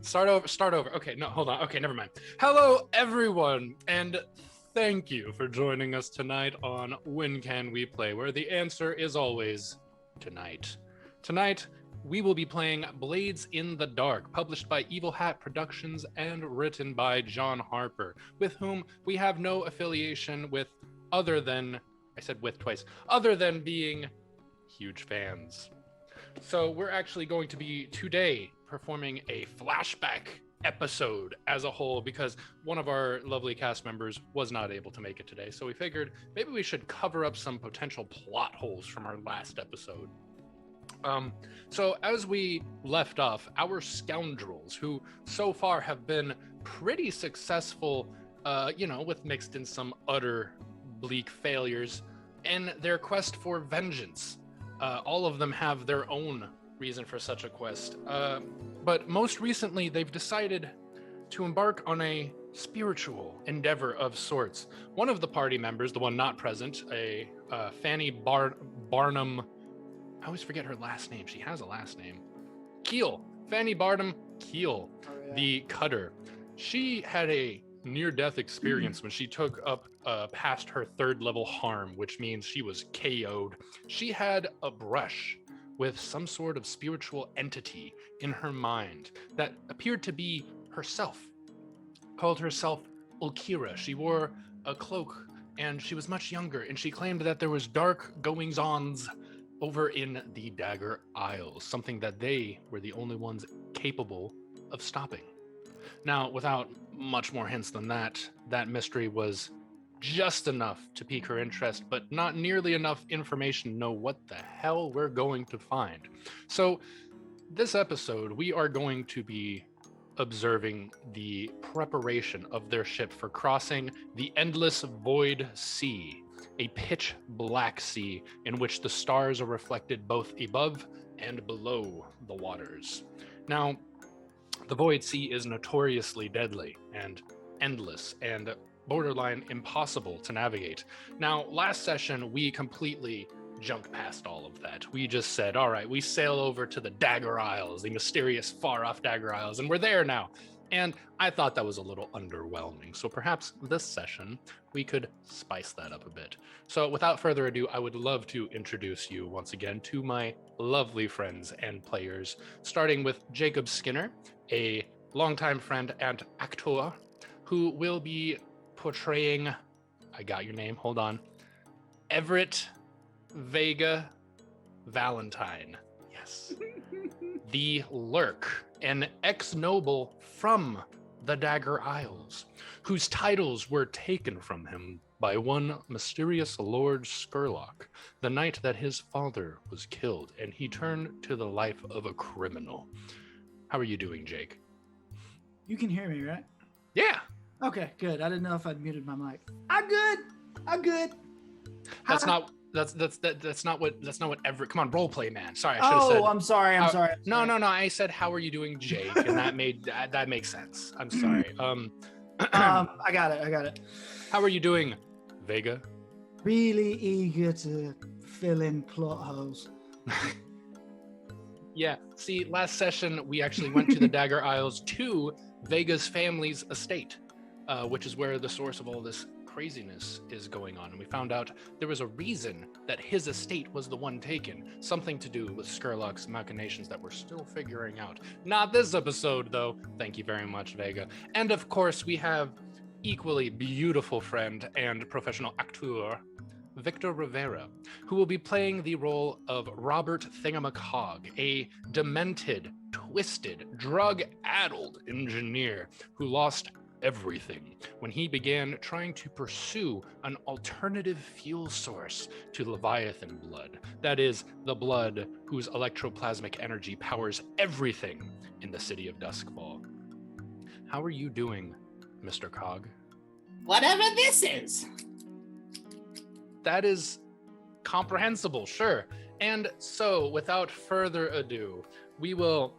Start over. Okay, no, hold on. Okay, never mind. Hello, everyone, and thank you for joining us tonight on When Can We Play, where the answer is always tonight. Tonight, we will be playing Blades in the Dark, published by Evil Hat Productions and written by John Harper, with whom we have no affiliation with other than, I said with twice, other than being huge fans. So we're actually going to be today performing a flashback episode as a whole because one of our lovely cast members was not able to make it today. So we figured maybe we should cover up some potential plot holes from our last episode. So as we left off, our scoundrels, who so far have been pretty successful, with mixed in some utter bleak failures, in their quest for vengeance. All of them have their own reason for such a quest. But most recently, they've decided to embark on a spiritual endeavor of sorts. One of the party members, the one not present, Fanny Barnum, I always forget her last name. She has a last name. Keel. Fanny Barnum Keel, the cutter. She had a near-death experience when she took up past her third level harm, which means she was KO'd. She had a brush with some sort of spiritual entity in her mind that appeared to be herself, called herself Ulkira. She wore a cloak and she was much younger, and she claimed that there was dark goings-ons over in the Dagger Isles, something that they were the only ones capable of stopping. Now, without much more hints than that, that mystery was just enough to pique her interest, but not nearly enough information to know what the hell we're going to find. So, this episode, we are going to be observing the preparation of their ship for crossing the Endless Void Sea, a pitch black sea in which the stars are reflected both above and below the waters. Now, the Void Sea is notoriously deadly and endless and borderline impossible to navigate. Now, last session, we completely jumped past all of that. We just said, all right, we sail over to the Dagger Isles, the mysterious far-off Dagger Isles, and we're there now. And I thought that was a little underwhelming. So perhaps this session, we could spice that up a bit. So without further ado, I would love to introduce you once again to my lovely friends and players, starting with Jacob Skinner, a longtime friend and actor, who will be portraying, I got your name, hold on, Everett Vega Valentine. Yes. The Lurk, an ex-noble from the Dagger Isles, whose titles were taken from him by one mysterious Lord Skurlock, the night that his father was killed, and he turned to the life of a criminal. How are you doing, Jake? You can hear me, right? Yeah. Okay, good. I didn't know if I'd muted my mic. I'm good. That's not what Everett. Come on, role play, man. Sorry, I should have said. Oh, I'm sorry. No. I said, how are you doing, Jake? And that makes sense. I'm sorry. I got it. How are you doing, Vega? Really eager to fill in plot holes. Yeah. See, last session we actually went to the Dagger Isles to Vega's family's estate, which is where the source of all this craziness is going on, and we found out there was a reason that his estate was the one taken, something to do with Skurlock's machinations that we're still figuring out. Not this episode, though. Thank you very much, Vega. And of course, we have equally beautiful friend and professional actor, Victor Rivera, who will be playing the role of Robert Thingama, a demented, twisted, drug-addled engineer who lost everything when he began trying to pursue an alternative fuel source to Leviathan blood. That is, the blood whose electroplasmic energy powers everything in the city of Duskfall. How are you doing, Mr. Cog? Whatever this is. That is comprehensible, sure. And so, without further ado, we will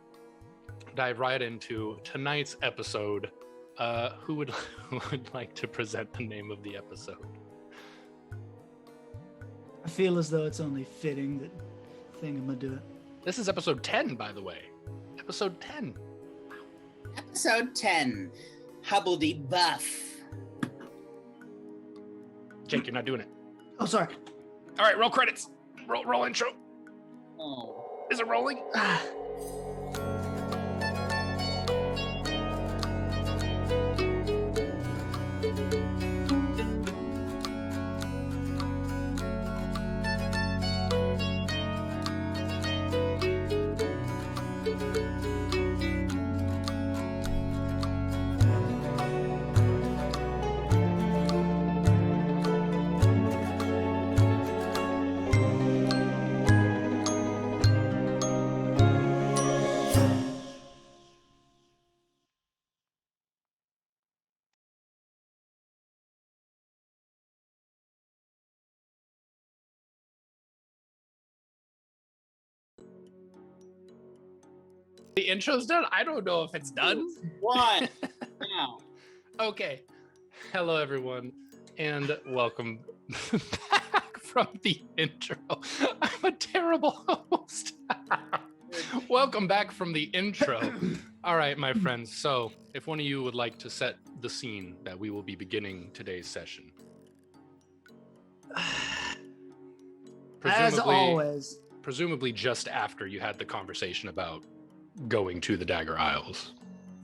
dive right into tonight's episode. Who would like to present the name of the episode? I feel as though it's only fitting that Thingama do it. This is episode 10, by the way. Episode 10. Episode 10, Huppledebuff. Jake, you're not doing it. Oh, sorry. All right, roll credits. Roll intro. Oh. Is it rolling? The intro's done? I don't know if it's done. One. Now. Okay. Hello, everyone, and welcome back from the intro. I'm a terrible host. Welcome back from the intro. All right, my friends. So, if one of you would like to set the scene that we will be beginning today's session. As always. Presumably just after you had the conversation about going to the Dagger Isles.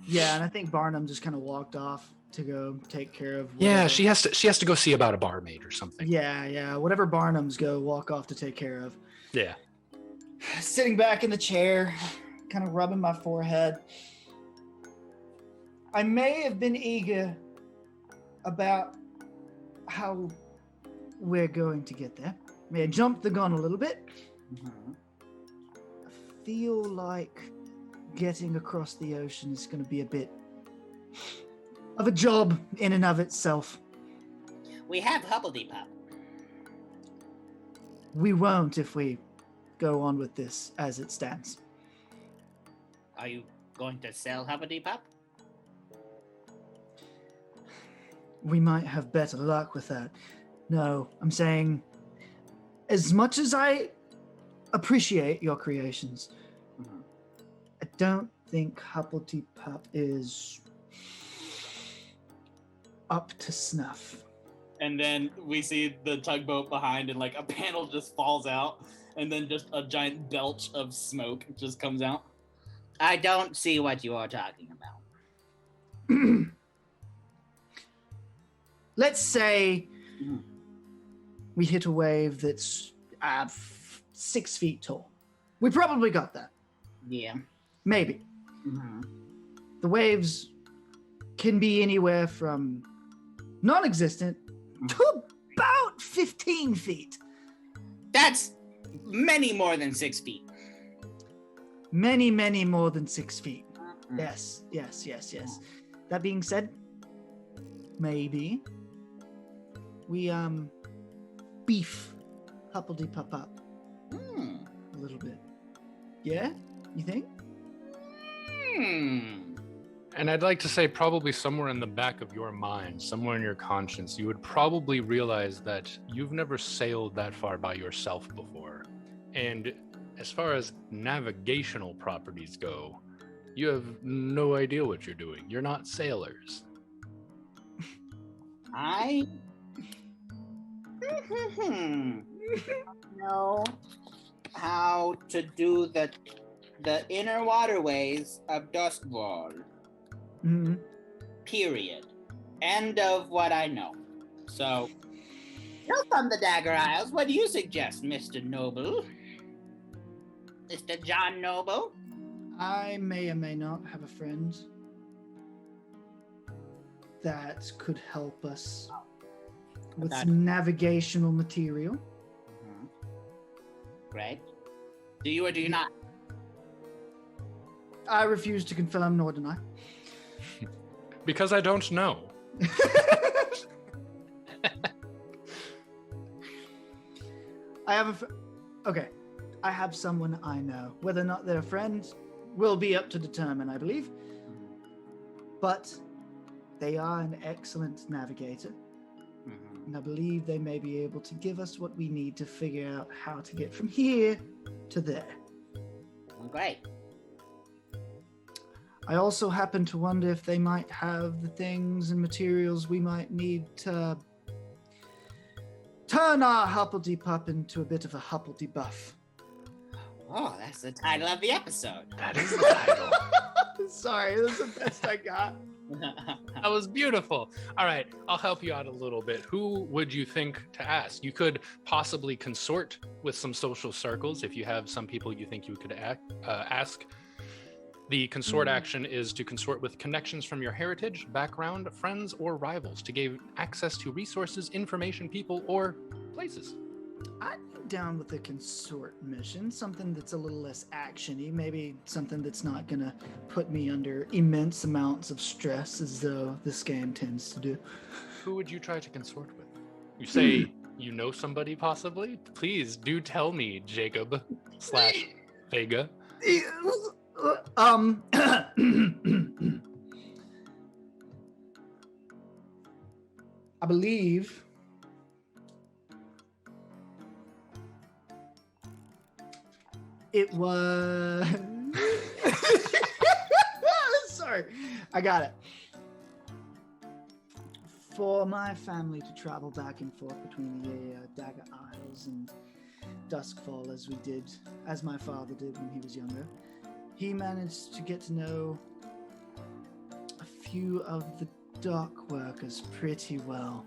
Yeah, and I think Barnum just kind of walked off to go take care of. Yeah, whatever. she has to go see about a barmaid or something. Yeah. Whatever Barnums walk off to take care of. Yeah. Sitting back in the chair, kind of rubbing my forehead. I may have been eager about how we're going to get there. May have jumped the gun a little bit. Mhm. I feel like getting across the ocean is going to be a bit of a job in and of itself. We have Huppledebuff. We won't if we go on with this as it stands. Are you going to sell Huppledebuff? We might have better luck with that. No, I'm saying, as much as I appreciate your creations, Mhm. I don't think Huppledebuff is up to snuff. And then we see the tugboat behind, and like a panel just falls out, and then just a giant belch of smoke just comes out. I don't see what you are talking about. Let's say Mhm. we hit a wave that's 6 feet tall. We probably got that. Yeah. Maybe. Mhm. The waves can be anywhere from non-existent to about 15 feet. That's many more than 6 feet. Many, many more than 6 feet. Mhm. Yes. That being said, maybe we beef Huppledebuff up Hmm. a little bit. Yeah? You think? And I'd like to say probably somewhere in the back of your mind, somewhere in your conscience, you would probably realize that you've never sailed that far by yourself before. And as far as navigational properties go, you have no idea what you're doing. You're not sailors. I know how to do the inner waterways of Duskfall. Mm-hmm. Period. End of what I know. So, you're from the Dagger Isles. What do you suggest, Mr. Noble? Mr. John Noble? I may or may not have a friend that could help us with That- some navigational material. Right. Do you or do you not? I refuse to confirm nor deny. Because I don't know. Okay. I have someone I know. Whether or not they're a friend will be up to determine, I believe. But they are an excellent navigator. And I believe they may be able to give us what we need to figure out how to get from here to there. Great. I also happen to wonder if they might have the things and materials we might need to turn our Huppledebuff into a bit of a Huppledebuff. Oh, that's the title of the episode. That is the title. Sorry, that's the best I got. That was beautiful. All right, I'll help you out a little bit. Who would you think to ask? You could possibly consort with some social circles if you have some people you think you could ask. The consort action is to consort with connections from your heritage, background, friends, or rivals to gain access to resources, information, people, or places. I'd be down with the consort mission, something that's a little less actiony, maybe something that's not gonna put me under immense amounts of stress as though this game tends to do. Who would you try to consort with? You say you know somebody possibly? Please do tell me, Jacob / Vega. I believe it was sorry, I got it. For my family to travel back and forth between the Dagger Isles and Duskfall as my father did when he was younger, he managed to get to know a few of the dock workers pretty well.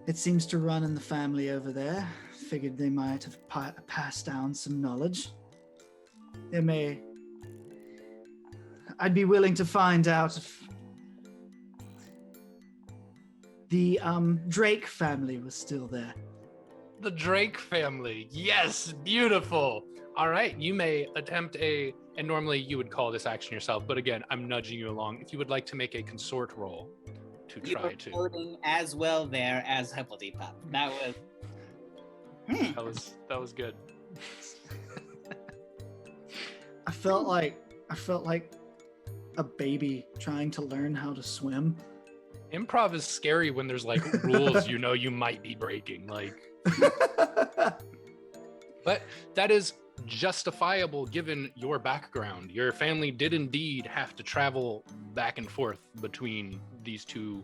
It seems to run in the family over there. Figured they might have passed down some knowledge. I'd be willing to find out if the Drake family was still there. The Drake family. Yes, beautiful. All right, you may attempt and normally you would call this action yourself, but again, I'm nudging you along. If you would like to make a consort roll to try to. You were floating as well there as Huppledebuff. That was good. I felt like a baby trying to learn how to swim. Improv is scary when there's like rules you might be breaking, like. But that is justifiable given your background. Your family did indeed have to travel back and forth between these two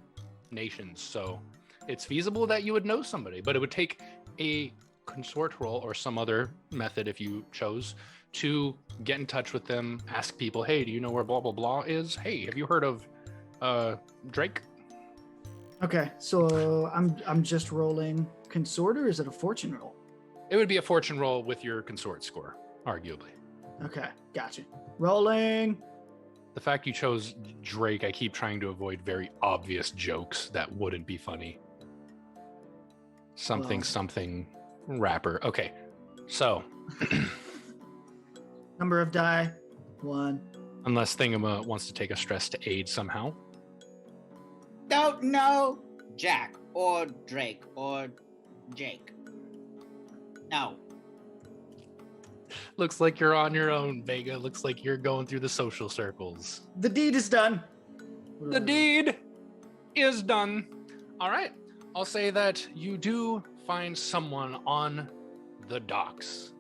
nations, so it's feasible that you would know somebody, but it would take a consort roll or some other method if you chose to get in touch with them, ask people, hey, do you know where blah blah blah is? Hey, have you heard of Drake? Okay, so I'm just rolling consort, or is it a fortune roll? It would be a fortune roll with your consort score, arguably. Okay, gotcha. Rolling. The fact you chose Drake, I keep trying to avoid very obvious jokes that wouldn't be funny. Something rapper. Okay, so. Number of die, 1. Unless Thingama wants to take a stress to aid somehow. Don't know Jack or Drake or Jake. No. Looks like you're on your own, Vega. Looks like you're going through the social circles. The deed is done. The deed is done. All right. I'll say that you do find someone on the docks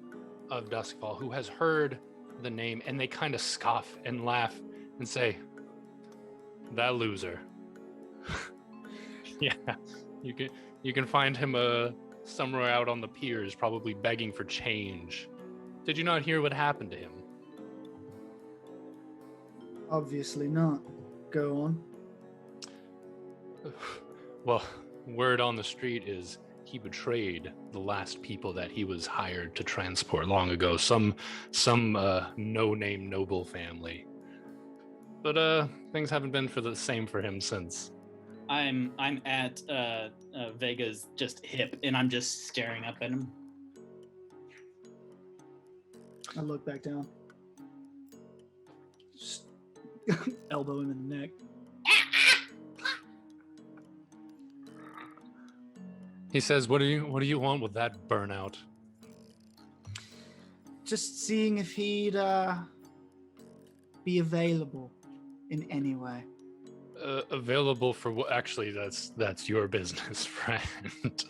of Duskfall who has heard the name, and they kind of scoff and laugh and say, that loser. Yeah, you can find him somewhere out on the piers, probably begging for change. Did you not hear what happened to him? Obviously not. Go on. Well, word on the street is he betrayed the last people that he was hired to transport long ago. Some no-name noble family. But things haven't been the same for him since. I'm at Vega's just hip, and I'm just staring up at him. I look back down. Just elbow him in the neck. He says, what do you want with that burnout? Just seeing if he'd be available in any way. Available for what? Actually, that's your business, friend.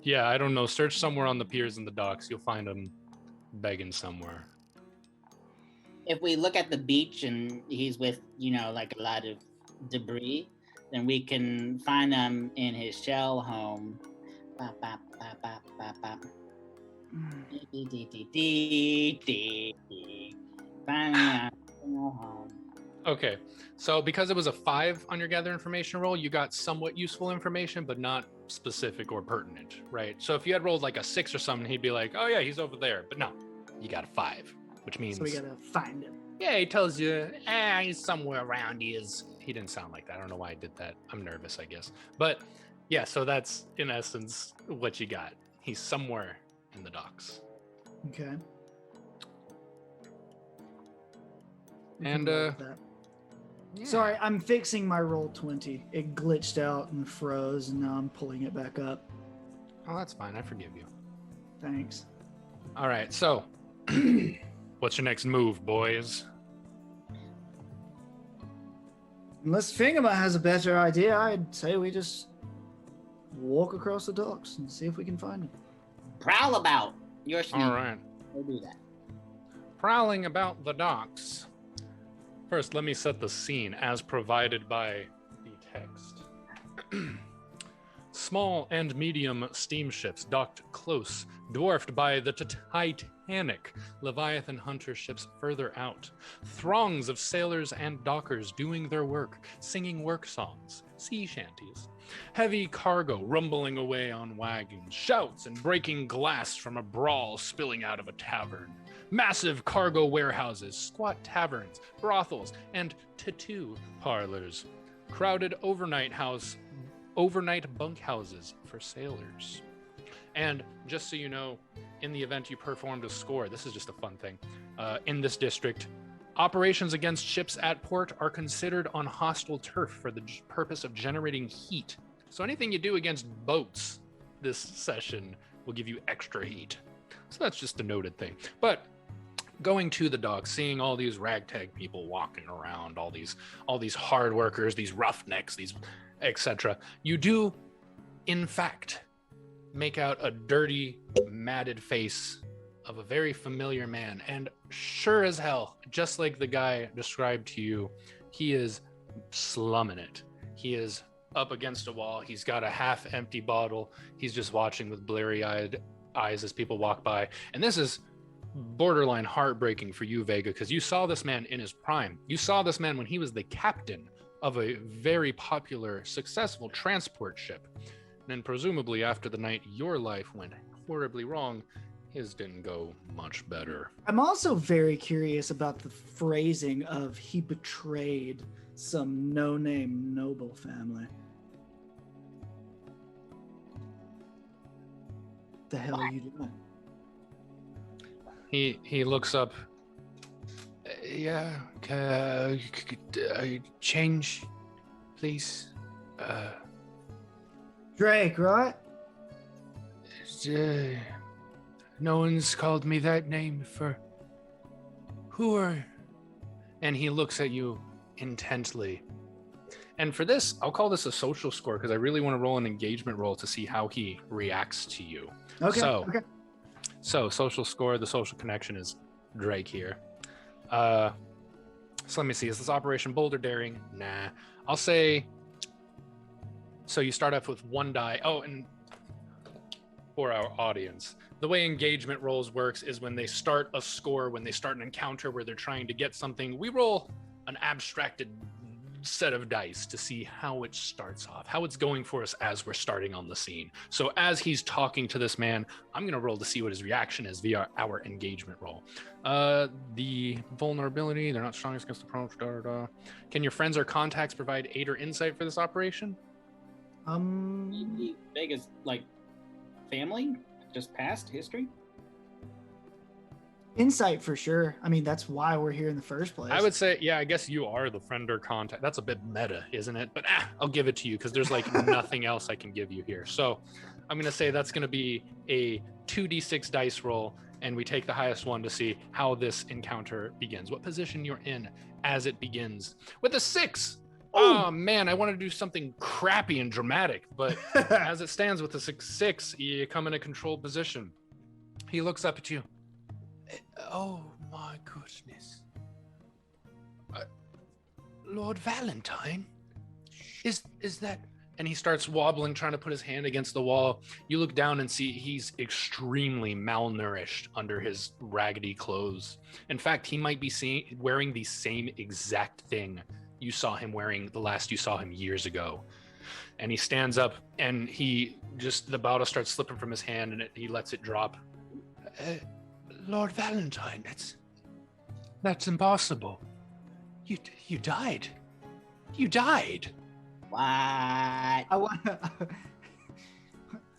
Yeah, I don't know. Search somewhere on the piers and the docks. You'll find him begging somewhere. if we look at the beach and he's with, like a lot of debris, then we can find him in his shell home. Bop, bop, bop, bop, bop, bop. Find me home. Okay, so because it was a 5 on your gather information roll, you got somewhat useful information, but not specific or pertinent, right? So if you had rolled like a 6 or something, he'd be like, oh yeah, he's over there. But no, you got a 5, which means... So we gotta find him. Yeah, he tells you, he's somewhere around. He didn't sound like that. I don't know why I did that. I'm nervous, I guess. But yeah, so that's in essence what you got. He's somewhere in the docks. Okay. And Yeah. Sorry, I'm fixing my roll 20. It glitched out and froze, and now I'm pulling it back up. Oh, that's fine. I forgive you. Thanks. All right, so what's your next move, boys? Unless Thingama has a better idea, I'd say we just walk across the docks and see if we can find him. Prowl about. Your sneak. All right. We'll do that. Prowling about the docks. First, let me set the scene as provided by the text. Small and medium steamships docked close, dwarfed by the Titanic Leviathan hunter ships further out. Throngs of sailors and dockers doing their work, singing work songs, sea shanties. Heavy cargo rumbling away on wagons, shouts and breaking glass from a brawl spilling out of a tavern. Massive cargo warehouses, squat taverns, brothels, and tattoo parlors. Crowded overnight bunkhouses for sailors. And just so you know, in the event you performed a score, this is just a fun thing. In this district, operations against ships at port are considered on hostile turf for the purpose of generating heat. So anything you do against boats this session will give you extra heat. So that's just a noted thing. But going to the docks, seeing all these ragtag people walking around, all these hard workers, these roughnecks, these etc. You do, in fact, make out a dirty, matted face of a very familiar man. And sure as hell, just like the guy described to you, he is slumming it. He is up against a wall. He's got a half-empty bottle. He's just watching with blurry-eyed eyes as people walk by. And this is borderline heartbreaking for you, Vega, because you saw this man in his prime. You saw this man when he was the captain of a very popular, successful transport ship. And presumably after the night your life went horribly wrong, his didn't go much better. I'm also very curious about the phrasing of he betrayed some no-name noble family. The hell are you doing? He looks up. Yeah, change, please. Drake, right? No one's called me that name for... Who are... And he looks at you intently. And for this, I'll call this a social score because I really want to roll an engagement roll to see how he reacts to you. Okay. So social score, the social connection is Drake here. So let me see. Is this Operation Boulder Daring? Nah. I'll say... So you start off with 1 die. Oh, and for our audience, the way engagement rolls works is when they start a score, when they start an encounter where they're trying to get something, we roll an abstracted set of dice to see how it starts off, how it's going for us as we're starting on the scene. So as he's talking to this man, I'm going to roll to see what his reaction is via our engagement roll. The vulnerability, they're not strongest against approach. Can your friends or contacts provide aid or insight for this operation? Vega's like family, just past history. Insight for sure. I mean, that's why we're here in the first place. I would say, yeah, I guess you are the friend or contact. That's a bit meta, isn't it? But I'll give it to you because there's like nothing else I can give you here. So I'm going to say that's going to be a 2d6 dice roll, and we take the highest one to see how this encounter begins, what position you're in as it begins. With a 6! Oh man, I want to do something crappy and dramatic, but as it stands with a 6-6, you come in a controlled position. He looks up at you. Oh my goodness. Lord Valentine? Is that... And he starts wobbling, trying to put his hand against the wall. You look down and see he's extremely malnourished under his raggedy clothes. In fact, he might be wearing the same exact thing you saw him wearing the last you saw him years ago. And he stands up, and the bottle starts slipping from his hand, and he lets it drop. Lord Valentine, that's impossible. You died. You died. What? I'm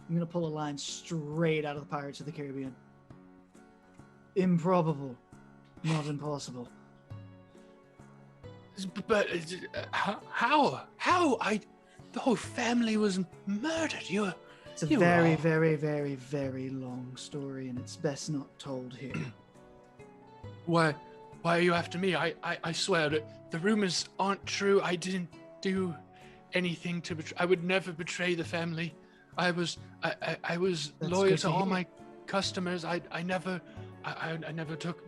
gonna pull a line straight out of the Pirates of the Caribbean. Improbable, not impossible. But how? The whole family was murdered. It's a very, very, very, very long story, and it's best not told here. Why are you after me? I swear that the rumors aren't true. I didn't do anything to betray. I would never betray the family. I was loyal to all my customers. I never took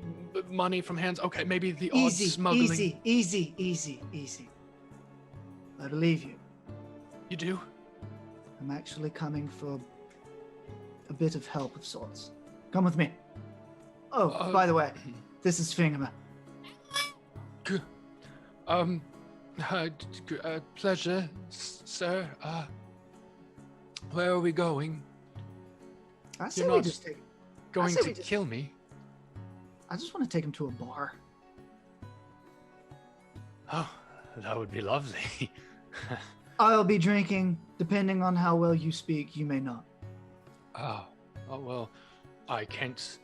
money from hands. Okay, maybe the odd smuggling. Easy. I believe you. You do? I'm actually coming for a bit of help of sorts. Come with me. Oh, by the way, this is Thingama. Pleasure, sir. Where are we going? I say You're we not just take. going to kill me? I just want to take him to a bar. Oh, that would be lovely. I'll be drinking. Depending on how well you speak, you may not. Oh, well, I can't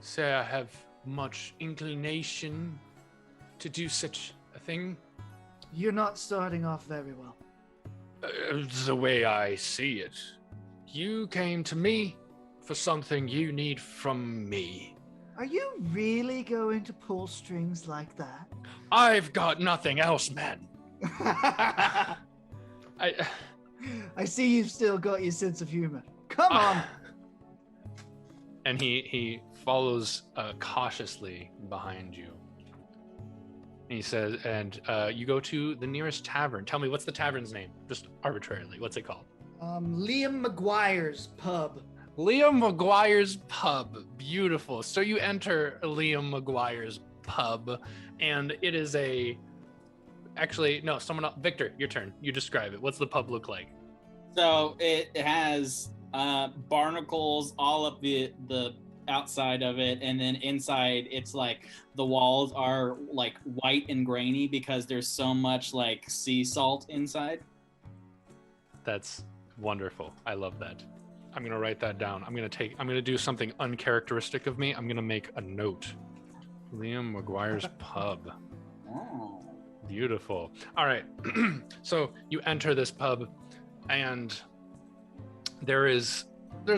say I have much inclination to do such a thing. You're not starting off very well. The way I see it, you came to me for something you need from me. Are you really going to pull strings like that? I've got nothing else, man. I see you've still got your sense of humor. Come on. And he follows cautiously behind you. And he says, and you go to the nearest tavern. Tell me, what's the tavern's name? Just arbitrarily. What's it called? Liam McGuire's Pub. Liam McGuire's Pub. Beautiful. So you enter Liam McGuire's Pub, and it is a... Actually, no, someone else. Victor, your turn. You describe it. What's the pub look like? So it has barnacles all up the outside of it, and then inside it's like the walls are like white and grainy because there's so much like sea salt inside. That's wonderful. I love that. I'm gonna write that down. I'm gonna do something uncharacteristic of me. I'm gonna make a note. Liam McGuire's Pub. Oh. Beautiful. All right. So you enter this pub, and there's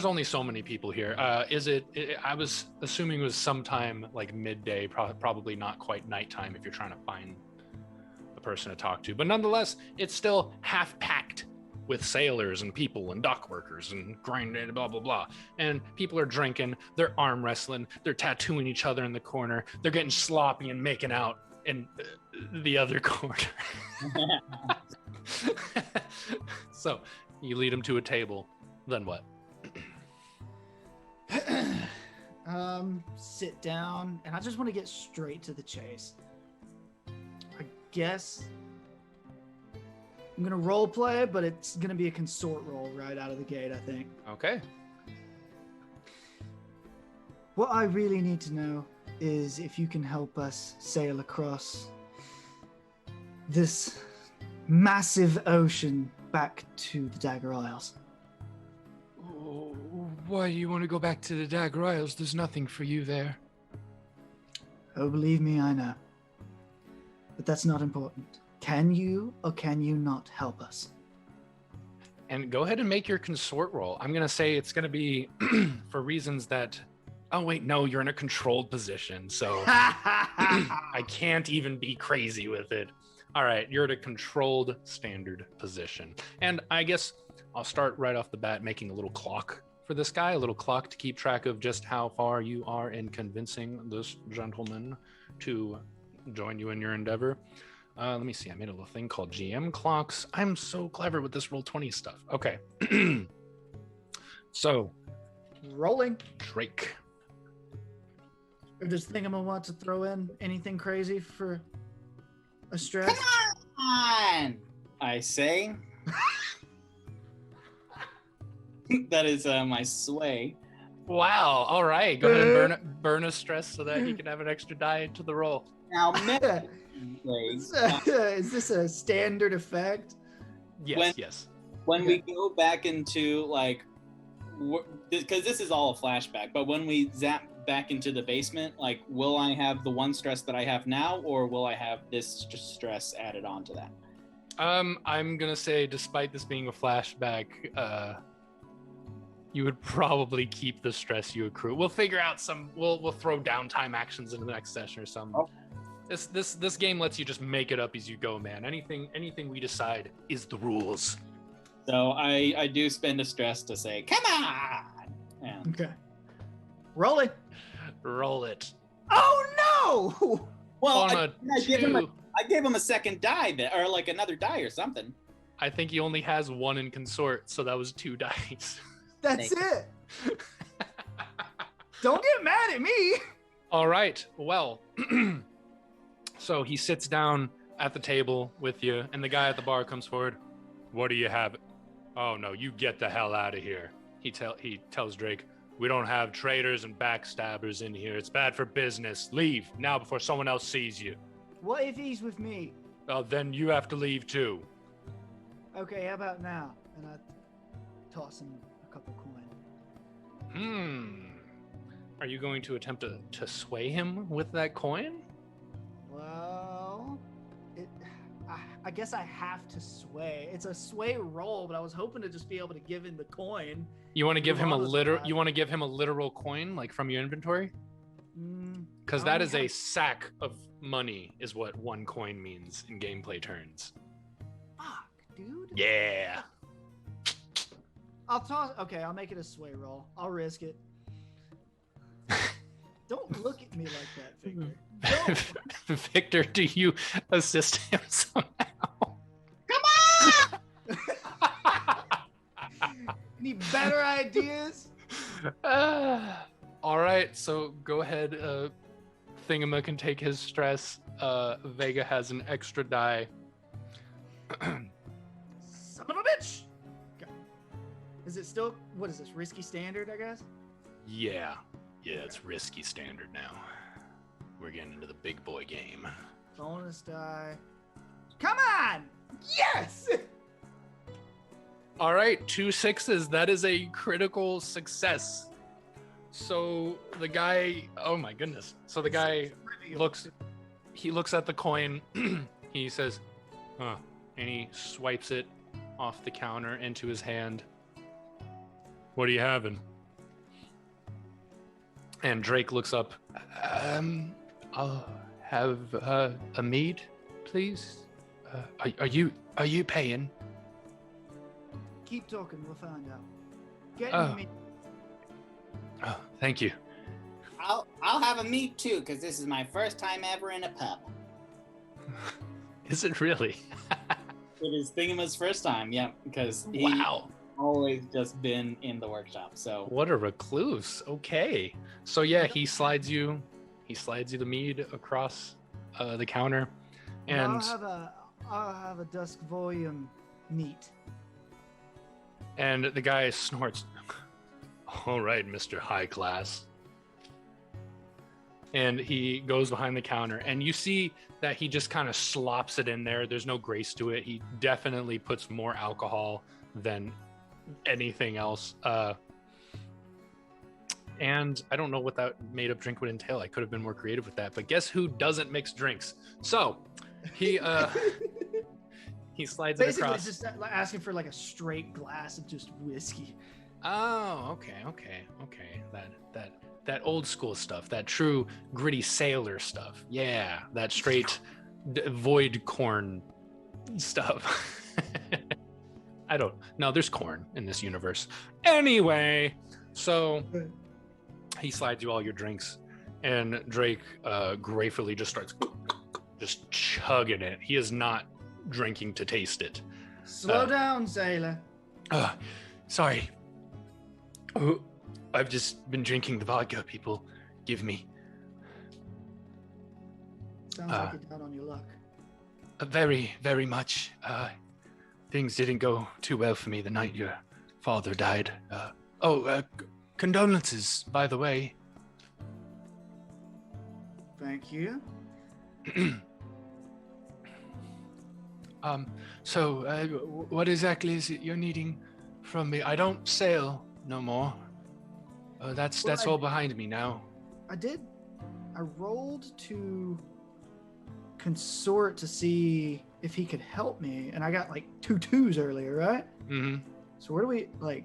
only so many people here. I was assuming it was sometime like midday, probably not quite nighttime if you're trying to find a person to talk to. But nonetheless, it's still half packed with sailors and people and dock workers and grinding, blah, blah, blah. And people are drinking, they're arm wrestling, they're tattooing each other in the corner, they're getting sloppy and making out in the other corner. So you lead them to a table. Then what? Sit down, and I just want to get straight to the chase. I guess I'm gonna role play, but it's gonna be a consort role right out of the gate, I think. Okay. What I really need to know is if you can help us sail across this massive ocean back to the Dagger Isles. Why do you want to go back to the Dagger Isles? There's nothing for you there. Oh, believe me, I know. But that's not important. Can you or can you not help us? And go ahead and make your consort roll. I'm going to say it's going to be for reasons that... Oh, wait, no, you're in a controlled position, so I can't even be crazy with it. All right, you're at a controlled standard position. And I guess I'll start right off the bat making a little clock for this guy, a little clock to keep track of just how far you are in convincing this gentleman to join you in your endeavor. Let me see. I made a little thing called GM clocks. I'm so clever with this Roll20 stuff. Okay. So, Rolling. Drake. Or does Thingama want to throw in anything crazy for a stress? Come on! I say. That is my sway. Wow. All right. Go ahead and burn a stress so that he can have an extra die to the roll. Now, Is this a standard effect? Yes. When we go back into like, because this is all a flashback, but when we zap back into the basement, like, will I have the one stress that I have now, or will I have this stress added on to that? I'm gonna say, despite this being a flashback, you would probably keep the stress you accrue. We'll figure out some. We'll throw downtime actions in the next session or something. Oh. This game lets you just make it up as you go, man. Anything we decide is the rules. So I do spend a stress to say, come on. Yeah. Okay. Rolling. Roll it. Oh no! Well, On I a gave him two. I gave him a second die there, or like another die or something. I think he only has one in consort, so that was 2 dice. That's it. Don't get mad at me. All right. Well, so he sits down at the table with you, and the guy at the bar comes forward. What do you have? Oh no, you get the hell out of here. He tells Drake, we don't have traitors and backstabbers in here. It's bad for business. Leave now before someone else sees you. What if he's with me? Then you have to leave too. Okay, how about now? And I toss him a couple coin. Are you going to attempt to sway him with that coin? Well, I guess I have to sway. It's a sway roll, but I was hoping to just be able to give him the coin. You want to give him a Move on to literal? that. You want to give him a literal coin, like from your inventory? Because I that only is a have- sack of money, is what 1 coin means in gameplay turns. Fuck, dude. Yeah. I'll toss. Okay, I'll make it a sway roll. I'll risk it. Don't look at me like that, Victor. Don't. Victor, do you assist him somehow? Any better ideas? All right, so go ahead. Thingama can take his stress. Vega has an extra die. Son of a bitch! Okay. Is it still, what is this, risky standard, I guess? Yeah, it's risky standard now. We're getting into the big boy game. Bonus die. Come on! Yes! All right, 2 6s. That is a critical success. So the guy, oh my goodness. So the guy looks at the coin. He says, huh, and he swipes it off the counter into his hand. What are you having? And Drake looks up. I'll have a mead, please. Are you paying? Keep talking, we'll find out. Get Oh. me. Oh, thank you. I'll have a meat too, because this is my first time ever in a pub. Is it really? It is Thingama's first time, yeah, because he Wow. always just been in the workshop. So What a recluse. Okay. So yeah, he slides you the mead across the counter, and I'll have a dusk volume neat. and the guy snorts. All right, Mr. High Class. And he goes behind the counter, and you see that he just kind of slops it in there. There's no grace to it. He definitely puts more alcohol than anything else. And I don't know what that made up drink would entail. I could have been more creative with that. But guess who doesn't mix drinks? So he he slides it Basically, across. just asking for like a straight glass of just whiskey. Oh, okay. That old school stuff, that true gritty sailor stuff. Yeah, that straight void corn stuff. I don't know. There's corn in this universe. Anyway, so he slides you all your drinks, and Drake gratefully just starts just chugging it. He is not drinking to taste it. Slow down, sailor. Sorry. Oh, I've just been drinking the vodka people give me. Sounds like you're down on your luck. Very, very much. Things didn't go too well for me the night your father died. Condolences, by the way. Thank you. What exactly is it you're needing from me? I don't sail no more. That's all behind me now. I rolled to consort to see if he could help me, and I got like 2 2s earlier, right? Mm-hmm. So where do we like?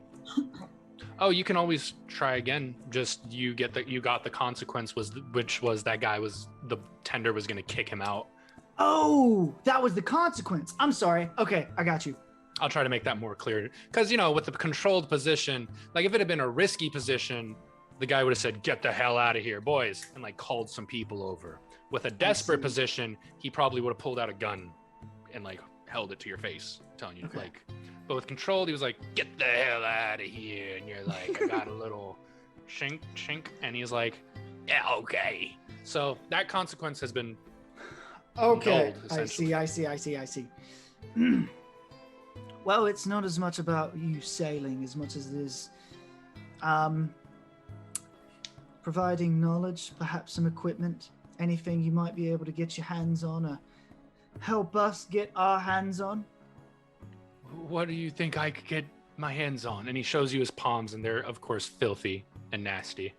Oh, you can always try again. Just you got the consequence which was that guy was the tender was gonna kick him out. Oh, that was the consequence. I'm sorry. Okay, I got you. I'll try to make that more clear. Because, with the controlled position, like if it had been a risky position, the guy would have said, "Get the hell out of here, boys," and like called some people over. With a desperate position, he probably would have pulled out a gun and like held it to your face, telling you like. But with controlled, he was like, "Get the hell out of here," and you're like, "I got a little shink," and he's like, "Yeah, okay." So that consequence has been okay. Dulled, I see. Well, it's not as much about you sailing as much as it is providing knowledge, perhaps some equipment, anything you might be able to get your hands on or help us get our hands on. What do you think I could get my hands on? And he shows you his palms, and they're, of course, filthy and nasty.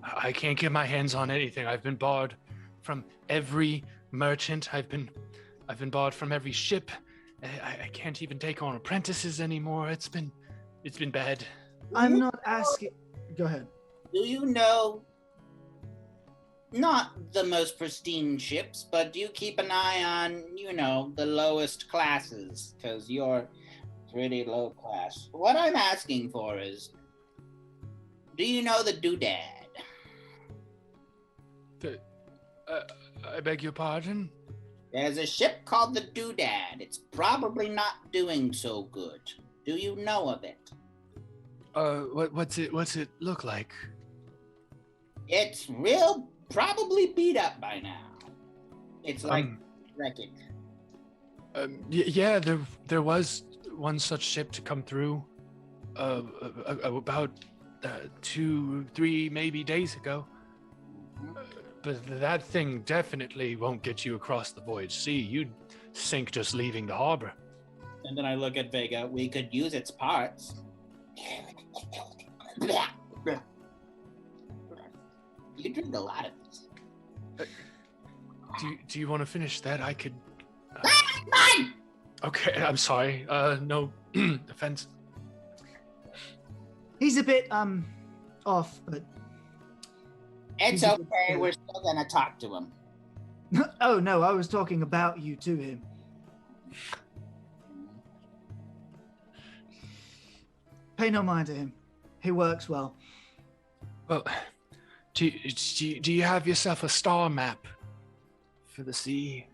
I can't get my hands on anything. I've been barred from every merchant. I've been barred from every ship. I can't even take on apprentices anymore. It's been bad. I'm not asking. Go ahead. Do you know, not the most pristine ships, but do you keep an eye on, the lowest classes? Because you're pretty low class. What I'm asking for is, do you know the Doodad? I beg your pardon? There's a ship called the Doodad. It's probably not doing so good. Do you know of it? What's it look like? It's probably beat up by now. It's like wreckage. Yeah, there was one such ship to come through about 2, 3 maybe days ago. But that thing definitely won't get you across the voyage sea. You'd sink just leaving the harbor. And then I look at Vega. We could use its parts. You drink a lot of this. Do you want to finish that? I could. Fine! Okay, I'm sorry. No offense. He's a bit off, but It's okay. We're still gonna talk to him. oh no, I was talking about you to him. Pay no mind to him. He works well. Well, do you have yourself a star map for the sea?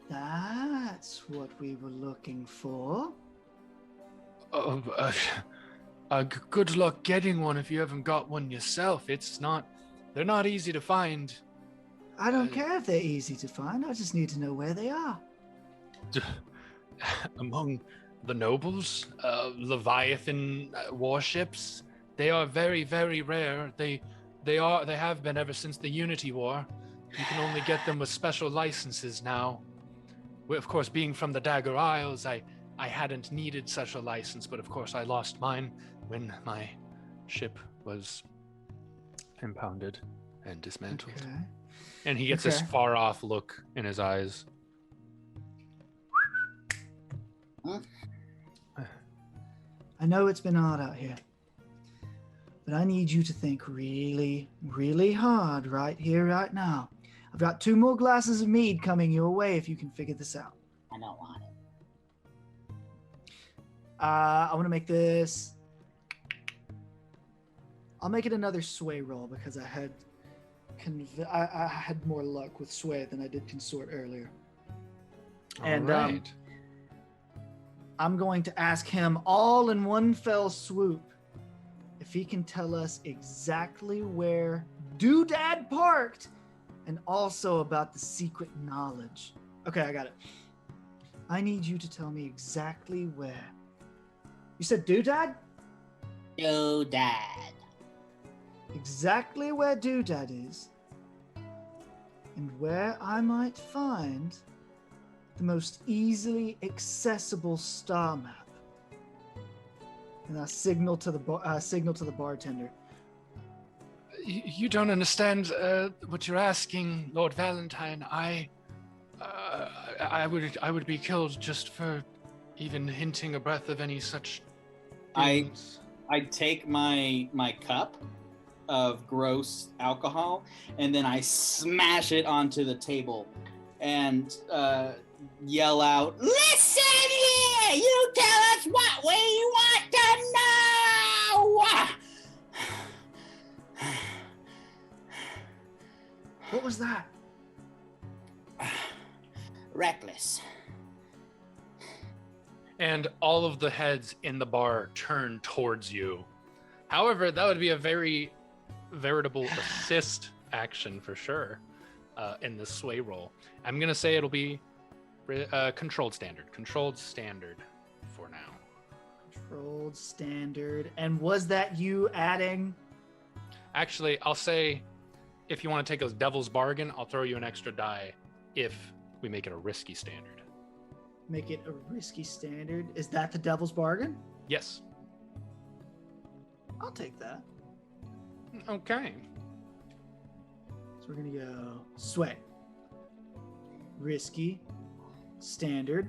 That's what we were looking for. Good luck getting one if you haven't got one yourself. They're not easy to find. I don't care if they're easy to find. I just need to know where they are. Among the nobles, Leviathan warships, they are very, very rare. They have been ever since the Unity War. You can only get them with special licenses now. Of course, being from the Dagger Isles, I hadn't needed such a license, but of course I lost mine when my ship was impounded and dismantled. Okay. And he gets this far off look in his eyes. I know it's been hard out here, but I need you to think really, really hard right here, right now. I've got 2 more glasses of mead coming your way if you can figure this out. I don't want it. I want to make this. I'll make it another sway roll because I had I had more luck with Sway than I did Consort earlier. All And right. I'm going to ask him all in one fell swoop if he can tell us exactly where Doodad parked and also about the secret knowledge. Okay, I got it. I need you to tell me exactly where. You said Doodad? Doodad. Exactly where Doodad is and where I might find the most easily accessible star map. And I signal to the bartender. You don't understand what you're asking, Lord Valentine. I would be killed just for even hinting a breath of any such things. I take my cup of gross alcohol and then I smash it onto the table and yell out, "Listen here! You tell us what we want to know!" What was that? Reckless. And all of the heads in the bar turn towards you. However, that would be a very veritable assist action for sure in the sway roll. I'm going to say it'll be controlled standard. Controlled standard for now. Controlled standard. And was that you adding? Actually, I'll say if you want to take a devil's bargain, I'll throw you an extra die if we make it a risky standard. Make it a risky standard. Is that the devil's bargain? Yes. I'll take that. Okay. So we're going to go sway. Risky. Standard.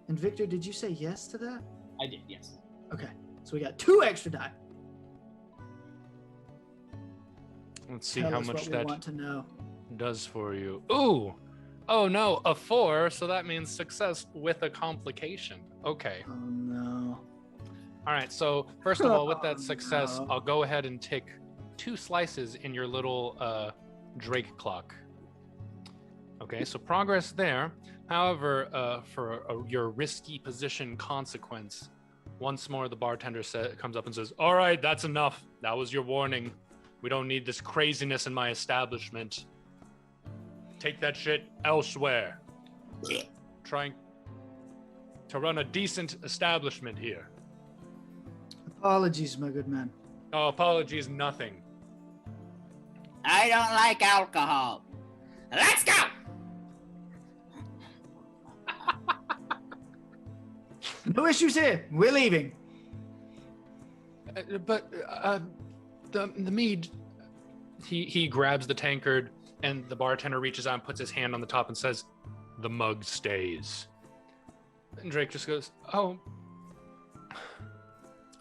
And Victor, did you say yes to that? I did, yes. Okay. So we got 2 extra die. Let's see Tell how us much what we that want to know. does for you. Ooh! Oh no, a 4, so that means success with a complication. Okay. Oh no. All right, so first of all, with that Oh, success, no. I'll go ahead and take 2 slices in your little Drake clock. Okay, so progress there. However, for your risky position consequence, once more the bartender comes up and says, "All right, that's enough. That was your warning. We don't need this craziness in my establishment. Take that shit elsewhere. Trying to run a decent establishment here." Apologies, my good man. Oh, apologies, nothing. I don't like alcohol. Let's go! No issues here. We're leaving. But the mead, he grabs the tankard, and the bartender reaches out and puts his hand on the top and says, "The mug stays." And Drake just goes, "Oh,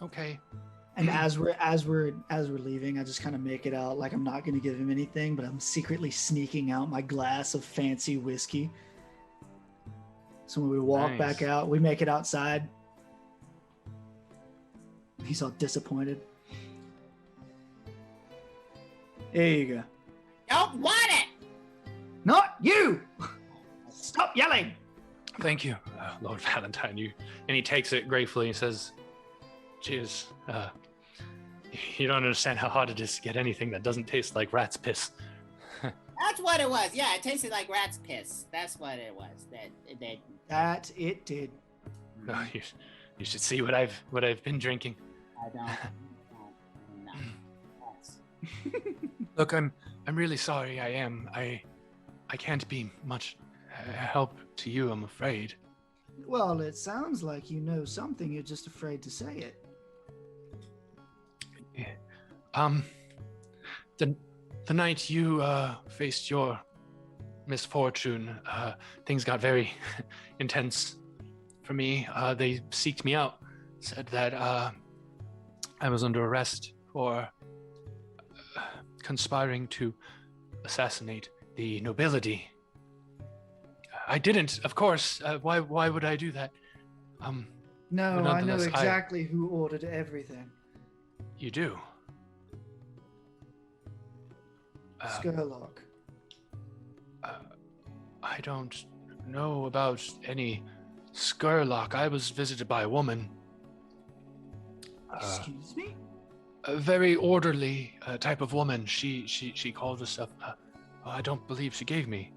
okay." And as we're leaving, I just kind of make it out like I'm not going to give him anything, but I'm secretly sneaking out my glass of fancy whiskey. So when we walk Nice. back out, we make it outside. He's all disappointed. There you go. Don't want it! Not you! Stop yelling! Thank you, Lord Valentine. And he takes it gratefully and says, "Cheers. You don't understand how hard it is to get anything that doesn't taste like rat's piss." That's what it was. Yeah, it tasted like rat's piss. That's what it was. That it did. Oh, you should see what I've been drinking. I don't no. That's- Look, I'm really sorry. I am. I can't be much help to you, I'm afraid. Well, it sounds like you know something. You're just afraid to say it. The night you faced your misfortune, things got very intense for me. They seeked me out, said that I was under arrest for conspiring to assassinate the nobility. I didn't, of course. Why would I do that? No, But I know nonetheless, exactly who ordered everything. You do. Skurlock. I don't know about any Skurlock. I was visited by a woman. Excuse me? A very orderly type of woman. She called herself. I don't believe she gave me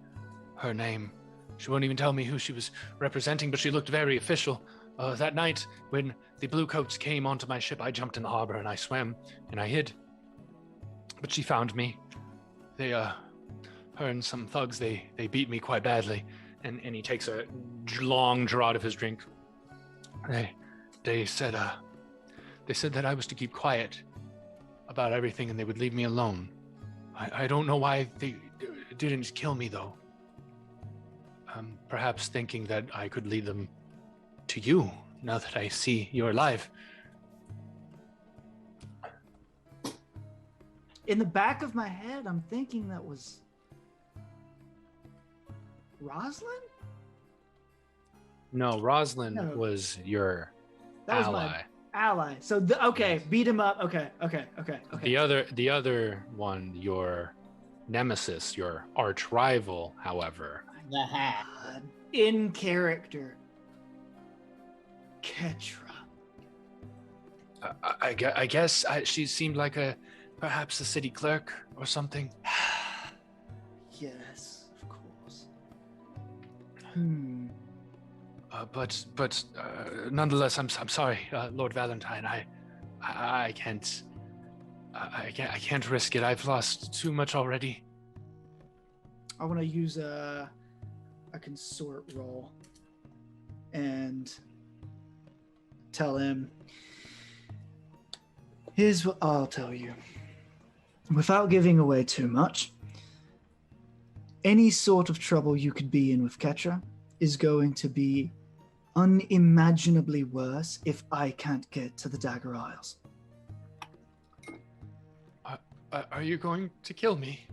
her name. She won't even tell me who she was representing, but she looked very official. That night, when the Bluecoats came onto my ship, I jumped in the harbor and I swam and I hid. But she found me. They, her and some thugs, they beat me quite badly. And he takes a long draw out of his drink. They said that I was to keep quiet about everything and they would leave me alone. I don't know why they didn't kill me, though. Perhaps thinking that I could lead them to you, now that I see you're alive. In the back of my head, I'm thinking that was Rosalind? No, Rosalind was your That was ally. my ally. So, okay, beat him up. Okay. The other one, your nemesis, your arch rival, however. The hat. In character. Ketra. I guess she seemed like perhaps a city clerk or something. Yes, of course. But nonetheless, I'm sorry, Lord Valentine. I can't risk it. I've lost too much already. I want to use a consort roll and tell him. Here's what I'll tell you. Without giving away too much, any sort of trouble you could be in with Ketra is going to be unimaginably worse if I can't get to the Dagger Isles. Are you going to kill me?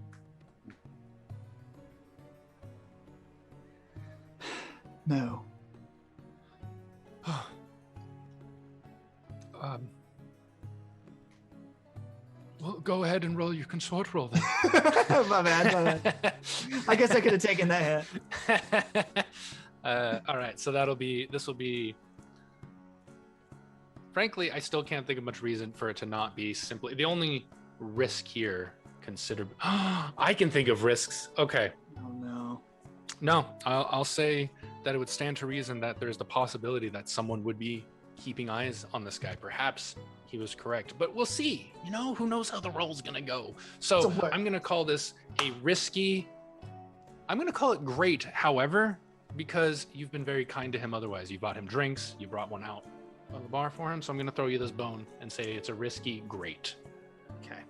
No. Well, go ahead and roll your consort roll then. my bad. I guess I could have taken that hit. All right, so this will be. Frankly, I still can't think of much reason for it to not be simply the only risk here. Consider. I can think of risks. Okay. Oh no. No, I'll say that it would stand to reason that there's the possibility that someone would be keeping eyes on this guy. Perhaps he was correct, but we'll see. You know, who knows how the roll's gonna go. So I'm gonna call this a risky. I'm gonna call it great, however, because you've been very kind to him otherwise. You bought him drinks, you brought one out of the bar for him, so I'm gonna throw you this bone and say it's a risky great. Okay.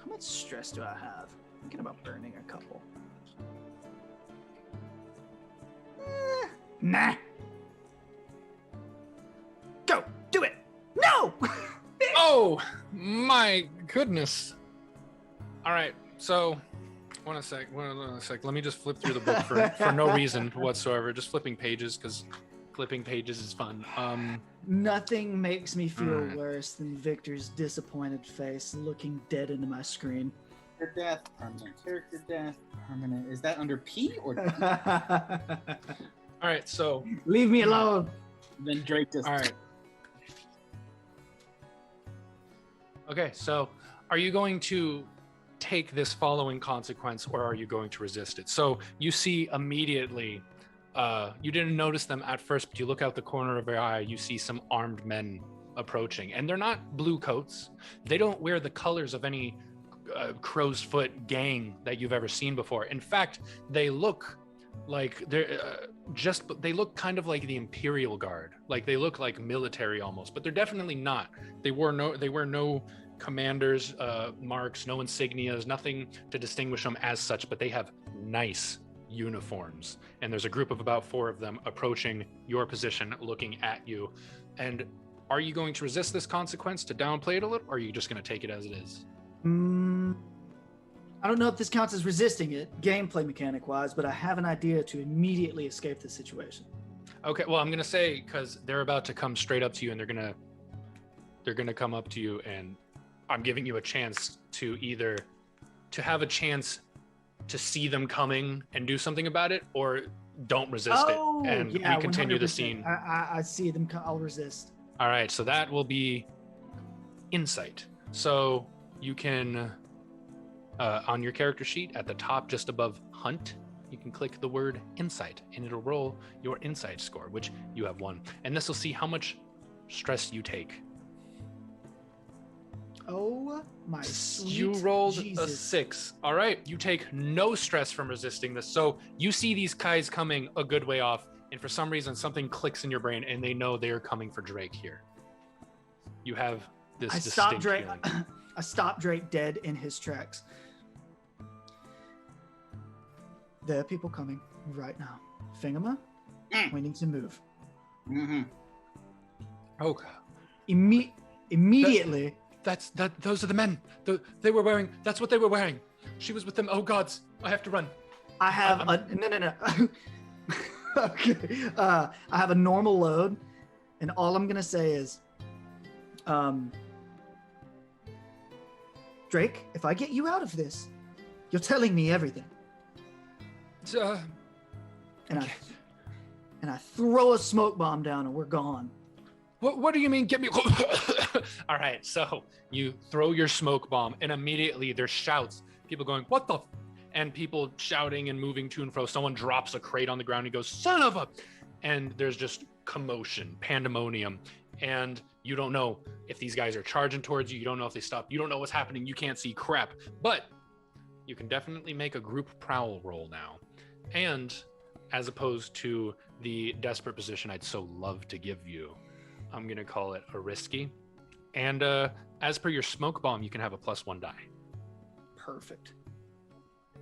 How much stress do I have? I'm thinking about burning a couple. Nah. Go! Do it! No! Oh my goodness. All right, so one sec. Let me just flip through the book for no reason whatsoever. Just flipping pages because flipping pages is fun. Nothing makes me feel worse than Victor's disappointed face looking dead into my screen. Character death, permanent character death, permanent. Is that under P or D? All right, so leave me alone. Then Drake just. All right. Okay, so are you going to take this following consequence or are you going to resist it? So you see immediately, you didn't notice them at first, but you look out the corner of your eye, you see some armed men approaching. And they're not blue coats. They don't wear the colors of any crow's foot gang that you've ever seen before. In fact, they look like they look kind of like the Imperial Guard. Like they look like military almost, but they're definitely not. They wear no commanders, marks, no insignias, nothing to distinguish them as such, but they have nice uniforms. And there's a group of about 4 of them approaching your position, looking at you. And are you going to resist this consequence to downplay it a little, or are you just going to take it as it is? I don't know if this counts as resisting it, gameplay mechanic wise, but I have an idea to immediately escape this situation. Okay, well, I'm going to say, because they're about to come straight up to you and they're going to come up to you, and I'm giving you a chance to either to have a chance to see them coming and do something about it, or don't resist it, and yeah, we continue the 100%. scene. I see them. I'll resist. All right, so that will be insight. So you can, on your character sheet at the top, just above hunt, you can click the word insight, and it'll roll your insight score, which you have 1. And this will see how much stress you take. Oh my sweet You rolled Jesus. a 6. All right, you take no stress from resisting this. So you see these guys coming a good way off, and for some reason something clicks in your brain, and they know they're coming for Drake here. You have this distinct feeling. I stopped Drake dead in his tracks. There are people coming right now. Thingama, we need to move. Mm-hmm. Okay. Immediately. Those are the men. They were wearing. That's what they were wearing. She was with them. Oh gods, I have to run. I have no. Okay. I have a normal load, and all I'm gonna say is, Drake, if I get you out of this, you're telling me everything. And I throw a smoke bomb down, and we're gone. What do you mean? Get me. All right, so you throw your smoke bomb, and immediately there's shouts. People going, "What the?" And people shouting and moving to and fro. Someone drops a crate on the ground. He goes, "Son of a!" And there's just commotion, pandemonium, and you don't know if these guys are charging towards you. You don't know if they stop. You don't know what's happening. You can't see crap, but you can definitely make a group prowl roll now. And as opposed to the desperate position I'd so love to give you, I'm gonna call it a risky. And as per your smoke bomb, you can have a +1 die. Perfect.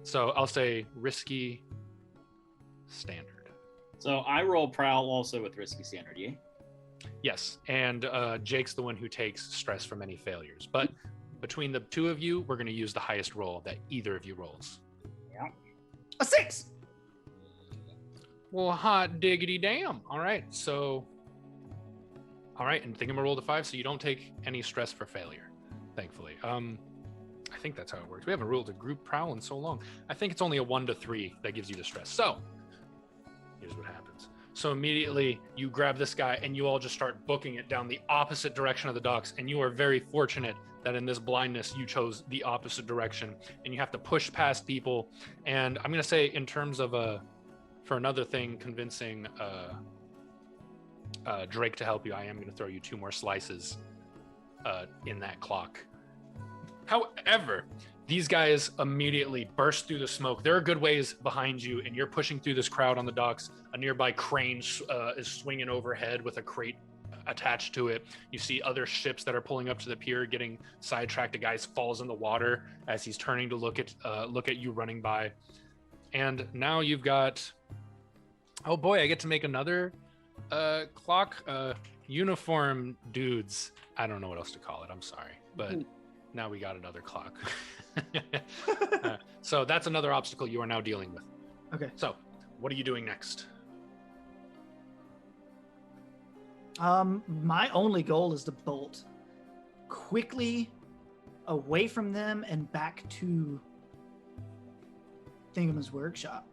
So I'll say risky standard. So I roll prowl also with risky standard, yeah? Yes, and Jake's the one who takes stress from any failures. But between the two of you, we're gonna use the highest roll that either of you rolls. Yeah. A 6. Well, hot diggity damn. All right, so... All right, and Thingama rolled a 5, so you don't take any stress for failure, thankfully. I think that's how it works. We haven't ruled a group prowl in so long. I think it's only a 1 to 3 that gives you the stress. So, here's what happens. So immediately, you grab this guy, and you all just start booking it down the opposite direction of the docks, and you are very fortunate that in this blindness, you chose the opposite direction, and you have to push past people. And I'm going to say, in terms of for another thing, convincing Drake to help you, I am going to throw you 2 more slices in that clock. However, these guys immediately burst through the smoke. There are good ways behind you, and you're pushing through this crowd on the docks. A nearby crane is swinging overhead with a crate attached to it. You see other ships that are pulling up to the pier getting sidetracked. A guy falls in the water as he's turning to look at you running by. And now you've got... Oh boy, I get to make another clock. Uniform dudes. I don't know what else to call it. I'm sorry, but now we got another clock. So that's another obstacle you are now dealing with. Okay. So what are you doing next? My only goal is to bolt quickly away from them and back to Thingama's workshop.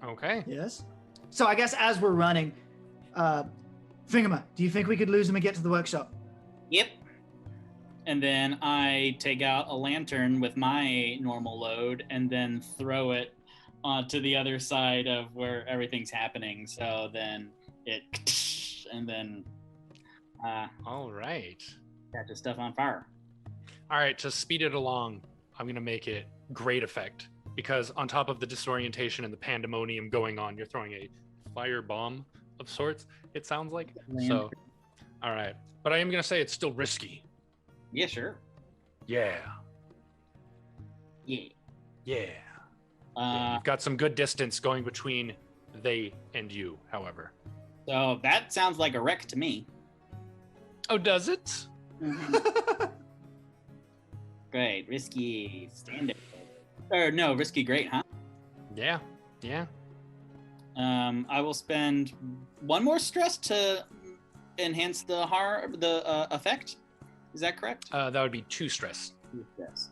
Okay. Yes. So I guess as we're running, Thingama, do you think we could lose him and get to the workshop? Yep. And then I take out a lantern with my normal load and then throw it to the other side of where everything's happening. So then it, and then All right. catches stuff on fire. All right, to speed it along, I'm going to make it great effect, because on top of the disorientation and the pandemonium going on, you're throwing a fire bomb of sorts, it sounds like. So, all right. But I am going to say it's still risky. Yeah, sure. Yeah. Yeah. Yeah. You've got some good distance going between they and you, however. So that sounds like a wreck to me. Oh, does it? Great. Risky standard. Or no, risky great, huh? Yeah. I will spend 1 more stress to enhance the effect. Is that correct? That would be 2 stress. Yes.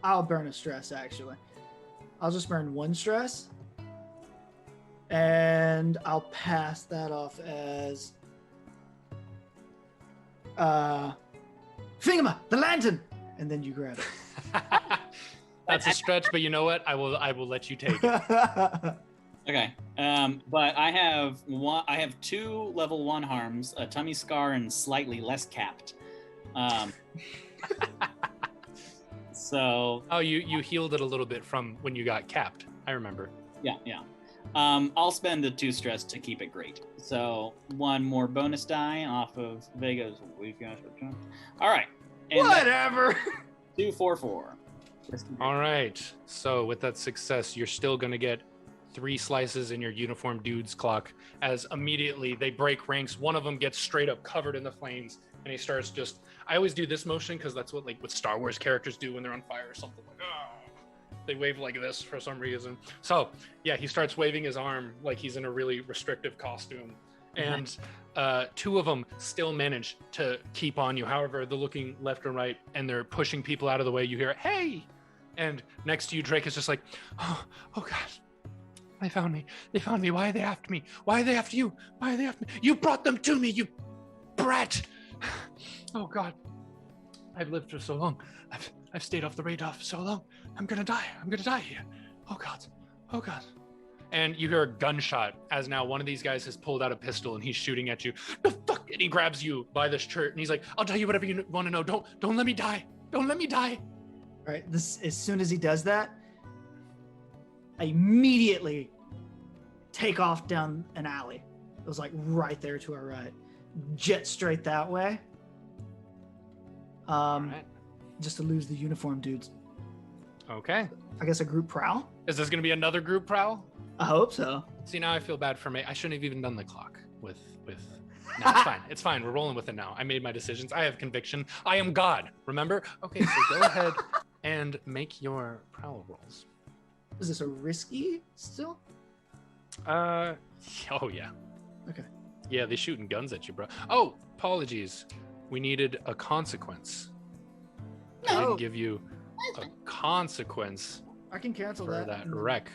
I'll burn a stress, actually. I'll just burn 1 stress. And I'll pass that off as... Thingama, the lantern! And then you grab it. That's a stretch, but you know what? I will let you take it. Okay. But I have 2 level 1 harms, a tummy scar, and slightly less capped. So. Oh, you healed it a little bit from when you got capped. I remember. Yeah. I'll spend the 2 stress to keep it great. So 1 more bonus die off of Vega's weakness. All right. And whatever. 2, 4, 4. All right. So with that success, you're still going to get 3 slices in your uniform dude's clock as immediately they break ranks. One of them gets straight up covered in the flames and he starts just, I always do this motion because that's what Star Wars characters do when they're on fire or something like, oh, they wave like this for some reason. So yeah, he starts waving his arm like he's in a really restrictive costume. And 2 of them still manage to keep on you. However, they're looking left and right and they're pushing people out of the way. You hear, hey! And next to you, Drake is just like, oh God, they found me. They found me. Why are they after me? Why are they after you? Why are they after me? You brought them to me, you brat! Oh God, I've lived for so long. I've stayed off the radar for so long. I'm gonna die. I'm gonna die here. Oh God, oh God. And you hear a gunshot as now one of these guys has pulled out a pistol and he's shooting at you. The fuck! And he grabs you by the shirt and he's like, I'll tell you whatever you want to know. Don't let me die. Don't let me die. All right, as soon as he does that, I immediately take off down an alley. It was like right there to our right. Jet straight that way. Right. Just to lose the uniform dudes. Okay. I guess a group prowl? Is this going to be another group prowl? I hope so. See, now I feel bad for me. I shouldn't have even done the clock with... No, it's fine. It's fine. We're rolling with it now. I made my decisions. I have conviction. I am God. Remember? Okay, so go ahead and make your prowl rolls. Is this a risky still? Oh yeah. Okay. Yeah, they shooting guns at you, bro. Oh, apologies. We needed a consequence. I didn't give you a consequence I can cancel for that wreck.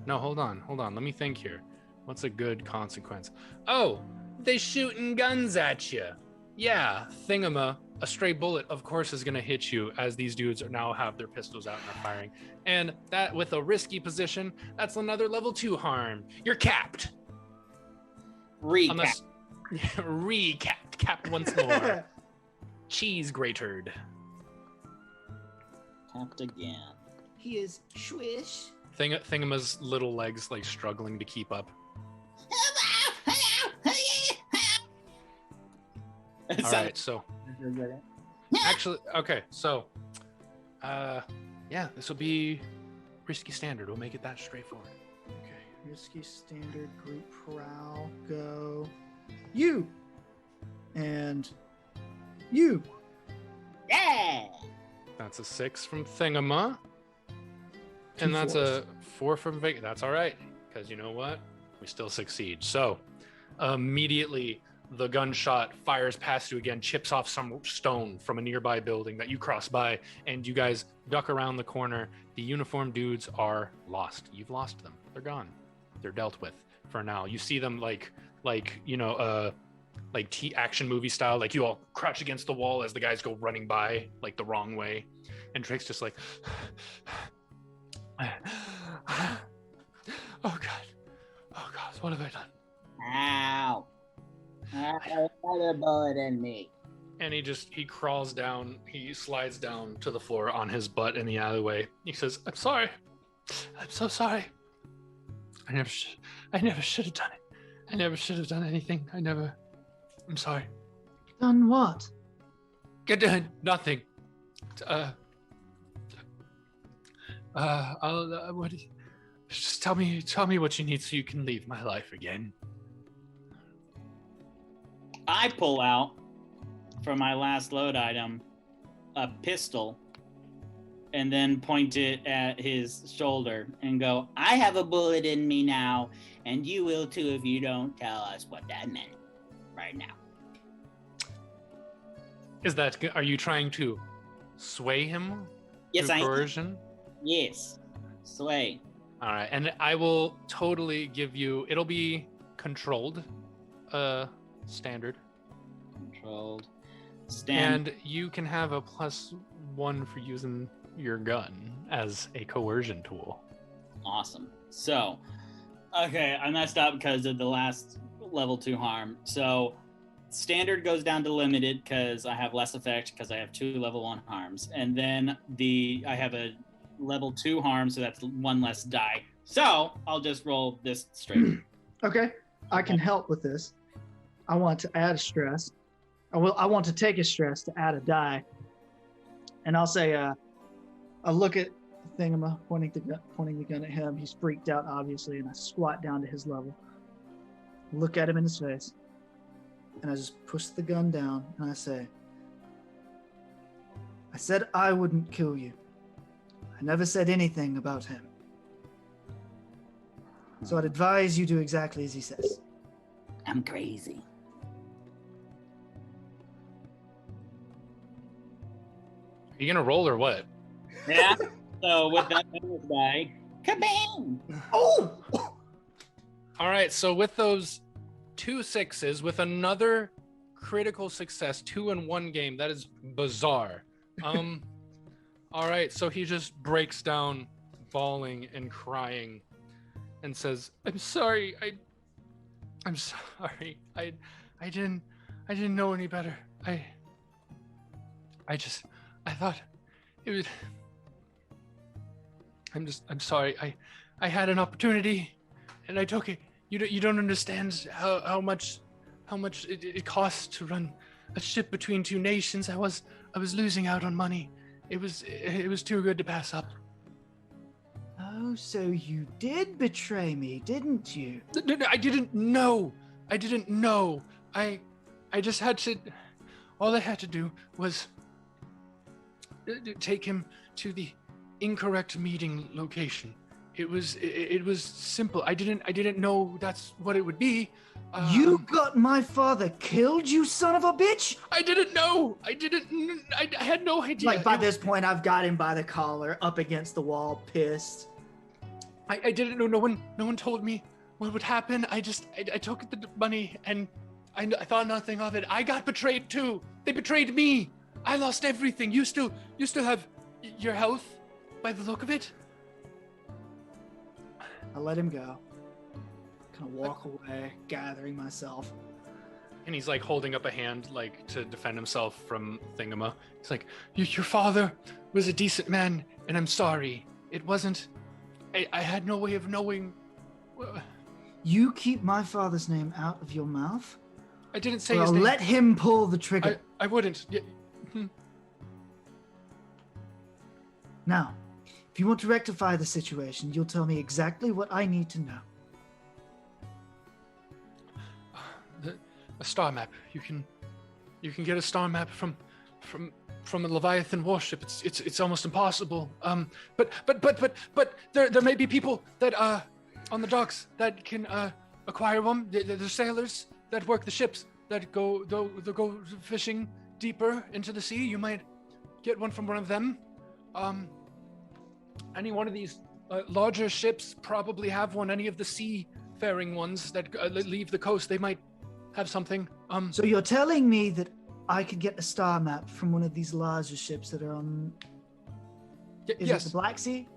No, hold on. Let me think here. What's a good consequence? Oh, they shooting guns at you. Yeah, Thingama, a stray bullet, of course, is going to hit you as these dudes now have their pistols out and are firing. And that, with a risky position, that's another level 2 harm. You're capped. Recap. Recapped. Capped once more. Cheese gratered. Capped again. He is swish. Thingama's little legs like struggling to keep up. All right, so actually, okay, so yeah, this will be risky standard. We'll make it that straightforward. Okay, risky standard group prowl. Go you and you. Yeah. That's a 6 from Thingama, and that's a 4 from Vega. That's all right, because you know what? We still succeed. So immediately the gunshot fires past you again, chips off some stone from a nearby building that you cross by, and you guys duck around the corner. The uniformed dudes are lost. You've lost them. They're gone. They're dealt with for now. You see them like you know, like action movie style, like you all crouch against the wall as the guys go running by like the wrong way, and Drake's just like, oh God, what have I done? Ow. Another bullet in me. And he crawls down, he slides down to the floor on his butt in the alleyway. He says, I'm sorry. I'm so sorry. I never should have done it. I never should have done anything. I'm sorry. Done what? Nothing. What? Just tell me what you need so you can leave my life again. I pull out from my last load item a pistol and then point it at his shoulder and go, I have a bullet in me now, and you will too if you don't tell us what that meant right now. Are you trying to sway him Yes, through I am. coercion? Yes. Sway. All right, and I will totally give you. It'll be controlled, standard, Controlled. Stand. and you can have a +1 for using your gun as a coercion tool. Awesome. So, okay, I messed up because of the last level 2 harm. So, standard goes down to limited because I have less effect because I have 2 level 1 harms, and then I have a level 2 harm, so that's 1 less die. So I'll just roll this straight. Okay, I can help with this. I want to add a stress. I want to take a stress to add a die, and I'll say, I look at Thingama, pointing the gun at him. He's freaked out, obviously, and I squat down to his level, look at him in his face, and I just push the gun down, and I say, I said I wouldn't kill you. I never said anything about him. So I'd advise you do exactly as he says. I'm crazy. Are you gonna roll or what? Yeah. So with that bonus die, kabang! Oh! All right, so with those 2 6s, with another critical success, 2 in 1 game, that is bizarre. All right, so he just breaks down, bawling and crying, and says, "I'm sorry. I'm sorry. I didn't know any better. I thought it was. I'm sorry. I had an opportunity, and I took it. You don't understand how much it costs to run a ship between 2 nations. I was losing out on money. It was too good to pass up." Oh, so you did betray me, didn't you? No, I didn't know. I just had to. All I had to do was take him to the incorrect meeting location. It was simple. I didn't know that's what it would be. You got my father killed, you son of a bitch! I didn't know. I had no idea. Like, by this point, I've got him by the collar, up against the wall, pissed. I didn't know. No one told me what would happen. I took the money and I thought nothing of it. I got betrayed too. They betrayed me. I lost everything. You still have your health by the look of it. I let him go. Kind of walk away, gathering myself. And he's like holding up a hand like to defend himself from Thingama. He's like, your father was a decent man, and I'm sorry. It wasn't. I had no way of knowing. You keep my father's name out of your mouth? I didn't say Or his I'll name. let him pull the trigger. I wouldn't. Now, if you want to rectify the situation, you'll tell me exactly what I need to know. A star map. You can get a star map from a Leviathan warship. It's almost impossible. But there may be people that on the docks that can acquire them. There's sailors that work the ships that go fishing deeper into the sea. You might get one from one of them. Any one of these larger ships probably have one. Any of the seafaring ones that leave the coast, they might have something. So you're telling me that I could get a star map from one of these larger ships that are on... Is yes. it the Black Sea?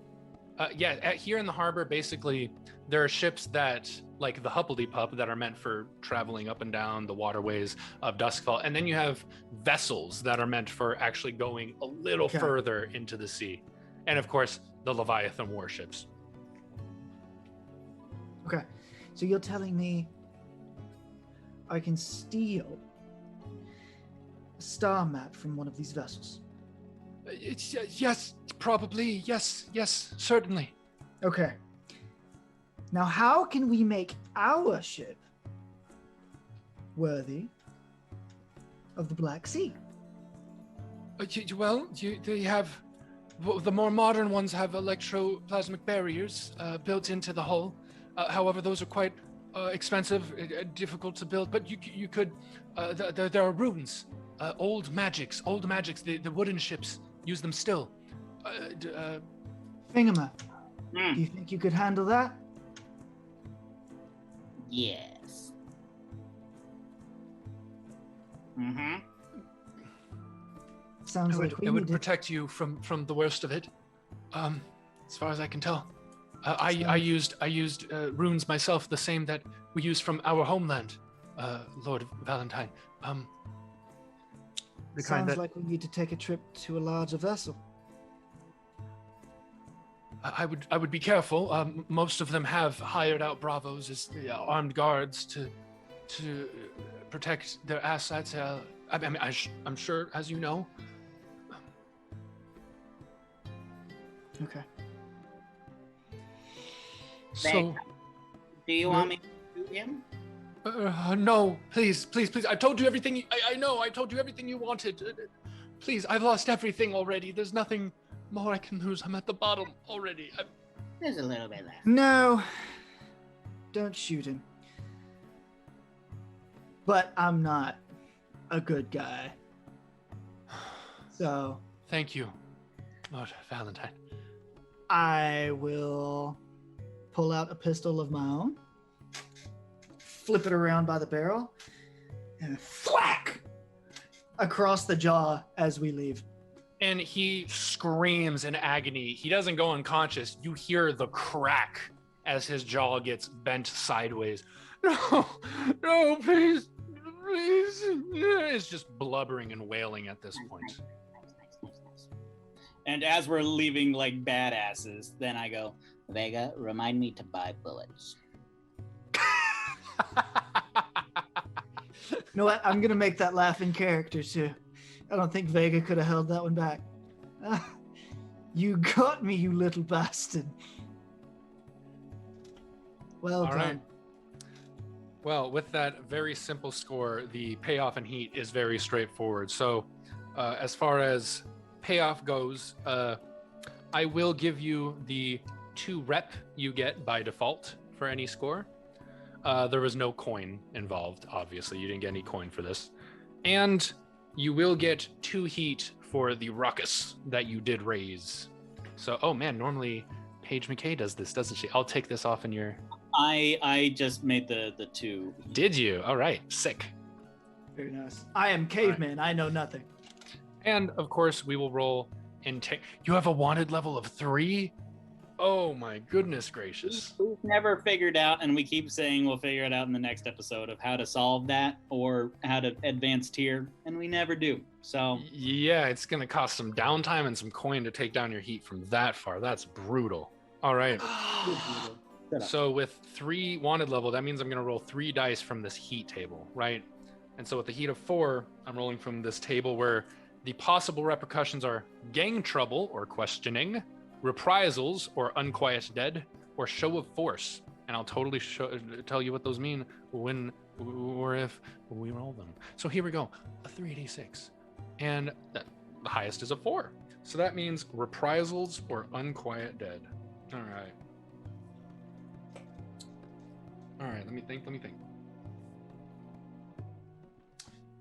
Here in the harbor, basically, there are ships that, like the Huppledebuff, that are meant for traveling up and down the waterways of Duskfall. And then you have vessels that are meant for actually going a little further into the sea. And of course, the Leviathan warships. Okay. So you're telling me I can steal a star map from one of these vessels? Yes, probably. Yes, certainly. Okay. Now, how can we make our ship worthy of the Black Sea? They have... The more modern ones have electroplasmic barriers built into the hull. However, those are quite expensive, difficult to build. But you could... There are runes, old magics, the wooden ships use them still. Thingama, Hmm. do you think you could handle that? Yes. Mm-hmm. Sounds like we It would need it. protect you from the worst of it. As far as I can tell. I used runes myself, the same that we used from our homeland, Lord Valentine. The kind Sounds that like we need to take a trip to a larger vessel. I would be careful. Most of them have hired out bravos as armed guards to protect their assets. I'm sure, as you know. Okay. So, Do you want me to shoot him? no, please. I told you everything. I know. I told you everything you wanted. Please, I've lost everything already. There's nothing more I can lose. I'm at the bottom already. There's a little bit left. No. Don't shoot him. But I'm not a good guy. So Thank you, Lord Valentine. I will pull out a pistol of my own, flip it around by the barrel, and thwack across the jaw as we leave. And he screams in agony. He doesn't go unconscious. You hear the crack as his jaw gets bent sideways. No, please. It's just blubbering and wailing at this point. Nice. And as we're leaving like badasses, then I go, Vega, remind me to buy bullets. You know what? I'm gonna make that laugh in character too. I don't think Vega could have held that one back. You got me, you little bastard. Well All done. right. Well, with that very simple score, the payoff in heat is very straightforward. So, as far as payoff goes, I will give you the 2 rep you get by default for any score. There was no coin involved, obviously. You didn't get any coin for this. And you will get 2 heat for the ruckus that you did raise. So, oh man, normally Paige McCay does this, doesn't she? I'll take this off in your... I just made the 2. Did you? All right, sick. Very nice. I am caveman. I know nothing. And of course, we will roll in. You have a wanted level of 3? Oh my goodness gracious! We've never figured out, and we keep saying we'll figure it out in the next episode of how to solve that or how to advance tier, and we never do. So Yeah, it's gonna cost some downtime and some coin to take down your heat from that far. That's brutal. All right. So with 3 wanted level, that means I'm gonna roll 3 dice from this heat table, right? And so with the heat of 4, I'm rolling from this table where the possible repercussions are gang trouble or questioning, reprisals or unquiet dead, or show of force. And I'll totally tell you what those mean when or if we roll them. So here we go, a 3d6, and the highest is a 4. So that means reprisals or unquiet dead. All right. All right, let me think.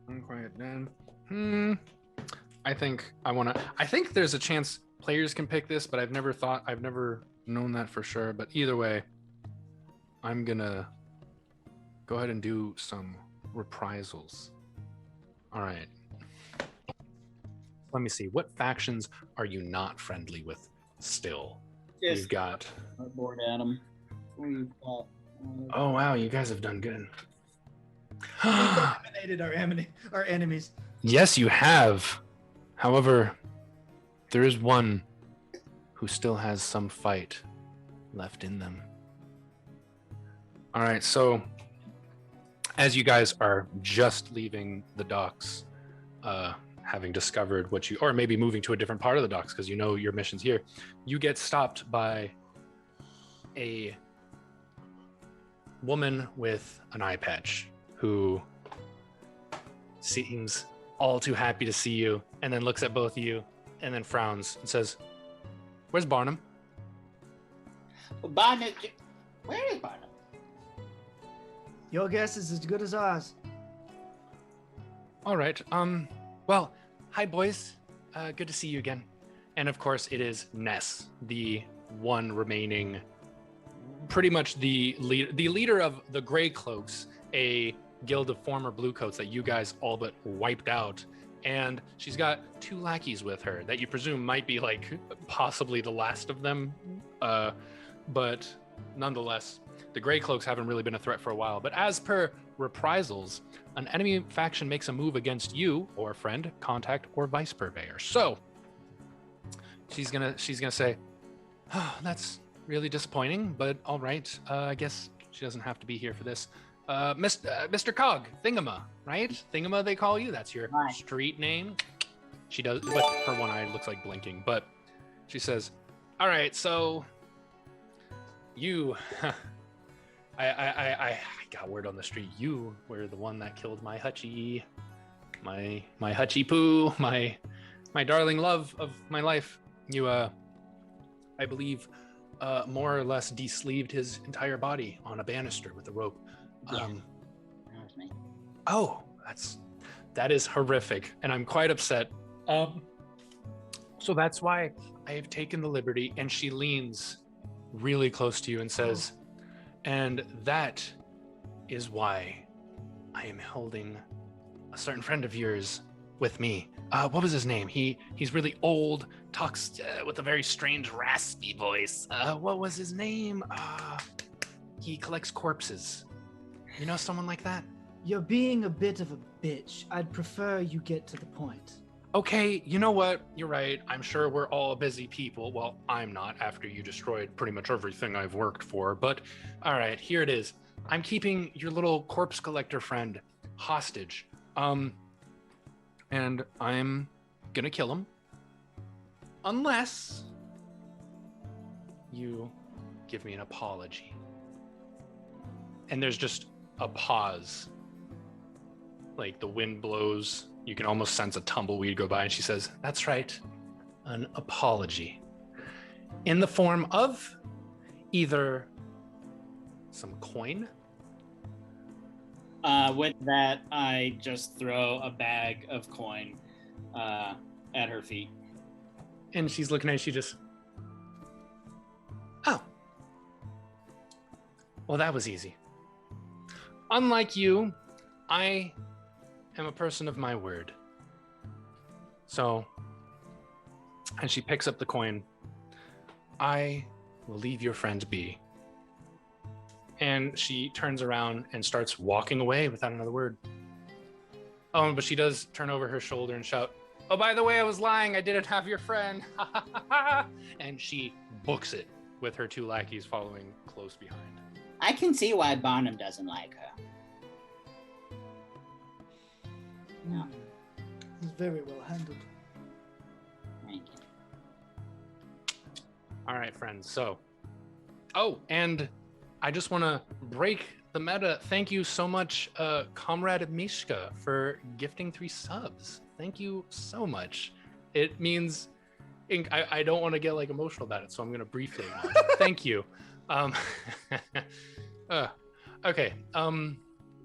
Unquiet dead. I think there's a chance players can pick this, but I've never known that for sure. But either way, I'm gonna go ahead and do some reprisals. All right. Let me see. What factions are you not friendly with still? We've just got... bored at them. We've got Oh, wow. You guys have done good. We eliminated our enemies. Yes, you have. However, there is one who still has some fight left in them. All right, so as you guys are just leaving the docks, having discovered what you, or maybe moving to a different part of the docks because you know your mission's here, you get stopped by a woman with an eye patch who seems all too happy to see you, and then looks at both of you and then frowns and says, "Where's Barnum?" Barnum, where is Barnum? Your guess is as good as ours. All right. Well, hi boys. Good to see you again. And of course, it is Ness, the one remaining, pretty much the leader of the Gray Cloaks, a guild of former Bluecoats that you guys all but wiped out. And she's got 2 lackeys with her that you presume might be like possibly the last of them. But nonetheless, the Gray Cloaks haven't really been a threat for a while. But as per reprisals, an enemy faction makes a move against you or a friend, contact, or vice purveyor. So she's gonna say, oh, that's really disappointing, but all right. I guess she doesn't have to be here for this. Mr. Cog, Thingama, right? Thingama, they call you. That's your street name. She does, with her one eye looks like blinking, but she says, all right, so you, I got word on the street. You were the one that killed my Hutchie, my Hutchie Poo, my darling love of my life. You, I believe, more or less de-sleeved his entire body on a banister with a rope. Yeah, that was me. Oh, that is horrific, and I'm quite upset. So that's why I have taken the liberty, and she leans really close to you and says, and that is why I am holding a certain friend of yours with me. What was his name? He's really old, talks with a very strange raspy voice. What was his name? He collects corpses. You know someone like that? You're being a bit of a bitch. I'd prefer you get to the point. Okay, you know what? You're right. I'm sure we're all busy people. Well, I'm not after you destroyed pretty much everything I've worked for. But all right, here it is. I'm keeping your little corpse collector friend hostage. And I'm gonna kill him. Unless you give me an apology. And there's just a pause. Like the wind blows. You can almost sense a tumbleweed go by, and she says, that's right, an apology. In the form of either some coin. With that, I just throw a bag of coin at her feet. And she's looking at you, she just, oh. Well, that was easy. Unlike you, I am a person of my word. So, and she picks up the coin. I will leave your friend be. And she turns around and starts walking away without another word. Oh, but she does turn over her shoulder and shout, oh, by the way, I was lying. I didn't have your friend. And she books it with her 2 lackeys following close behind. I can see why Barnum doesn't like her. No. It's very well handled. Thank you. All right, friends. So, oh, and I just want to break the meta. Thank you so much, Comrade Mishka, for gifting 3 subs. Thank you so much. It means, I don't want to get like emotional about it, so I'm going to briefly. Thank you. Okay.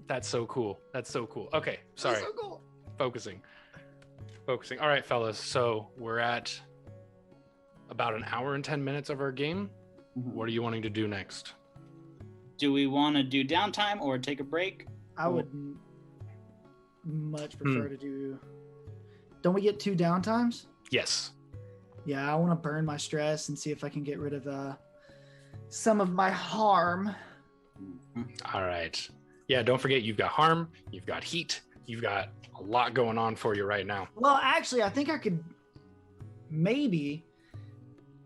That's so cool. That's so cool. Okay, sorry. That's so cool. Focusing. All right, fellas. So we're at about an hour and 10 minutes of our game. What are you wanting to do next? Do we want to do downtime or take a break? I would much prefer to do. Don't we get 2 downtimes? Yes. Yeah, I want to burn my stress and see if I can get rid of some of my harm. All right. Yeah, don't forget you've got harm, you've got heat, you've got a lot going on for you right now. Well, actually, I think I could. Maybe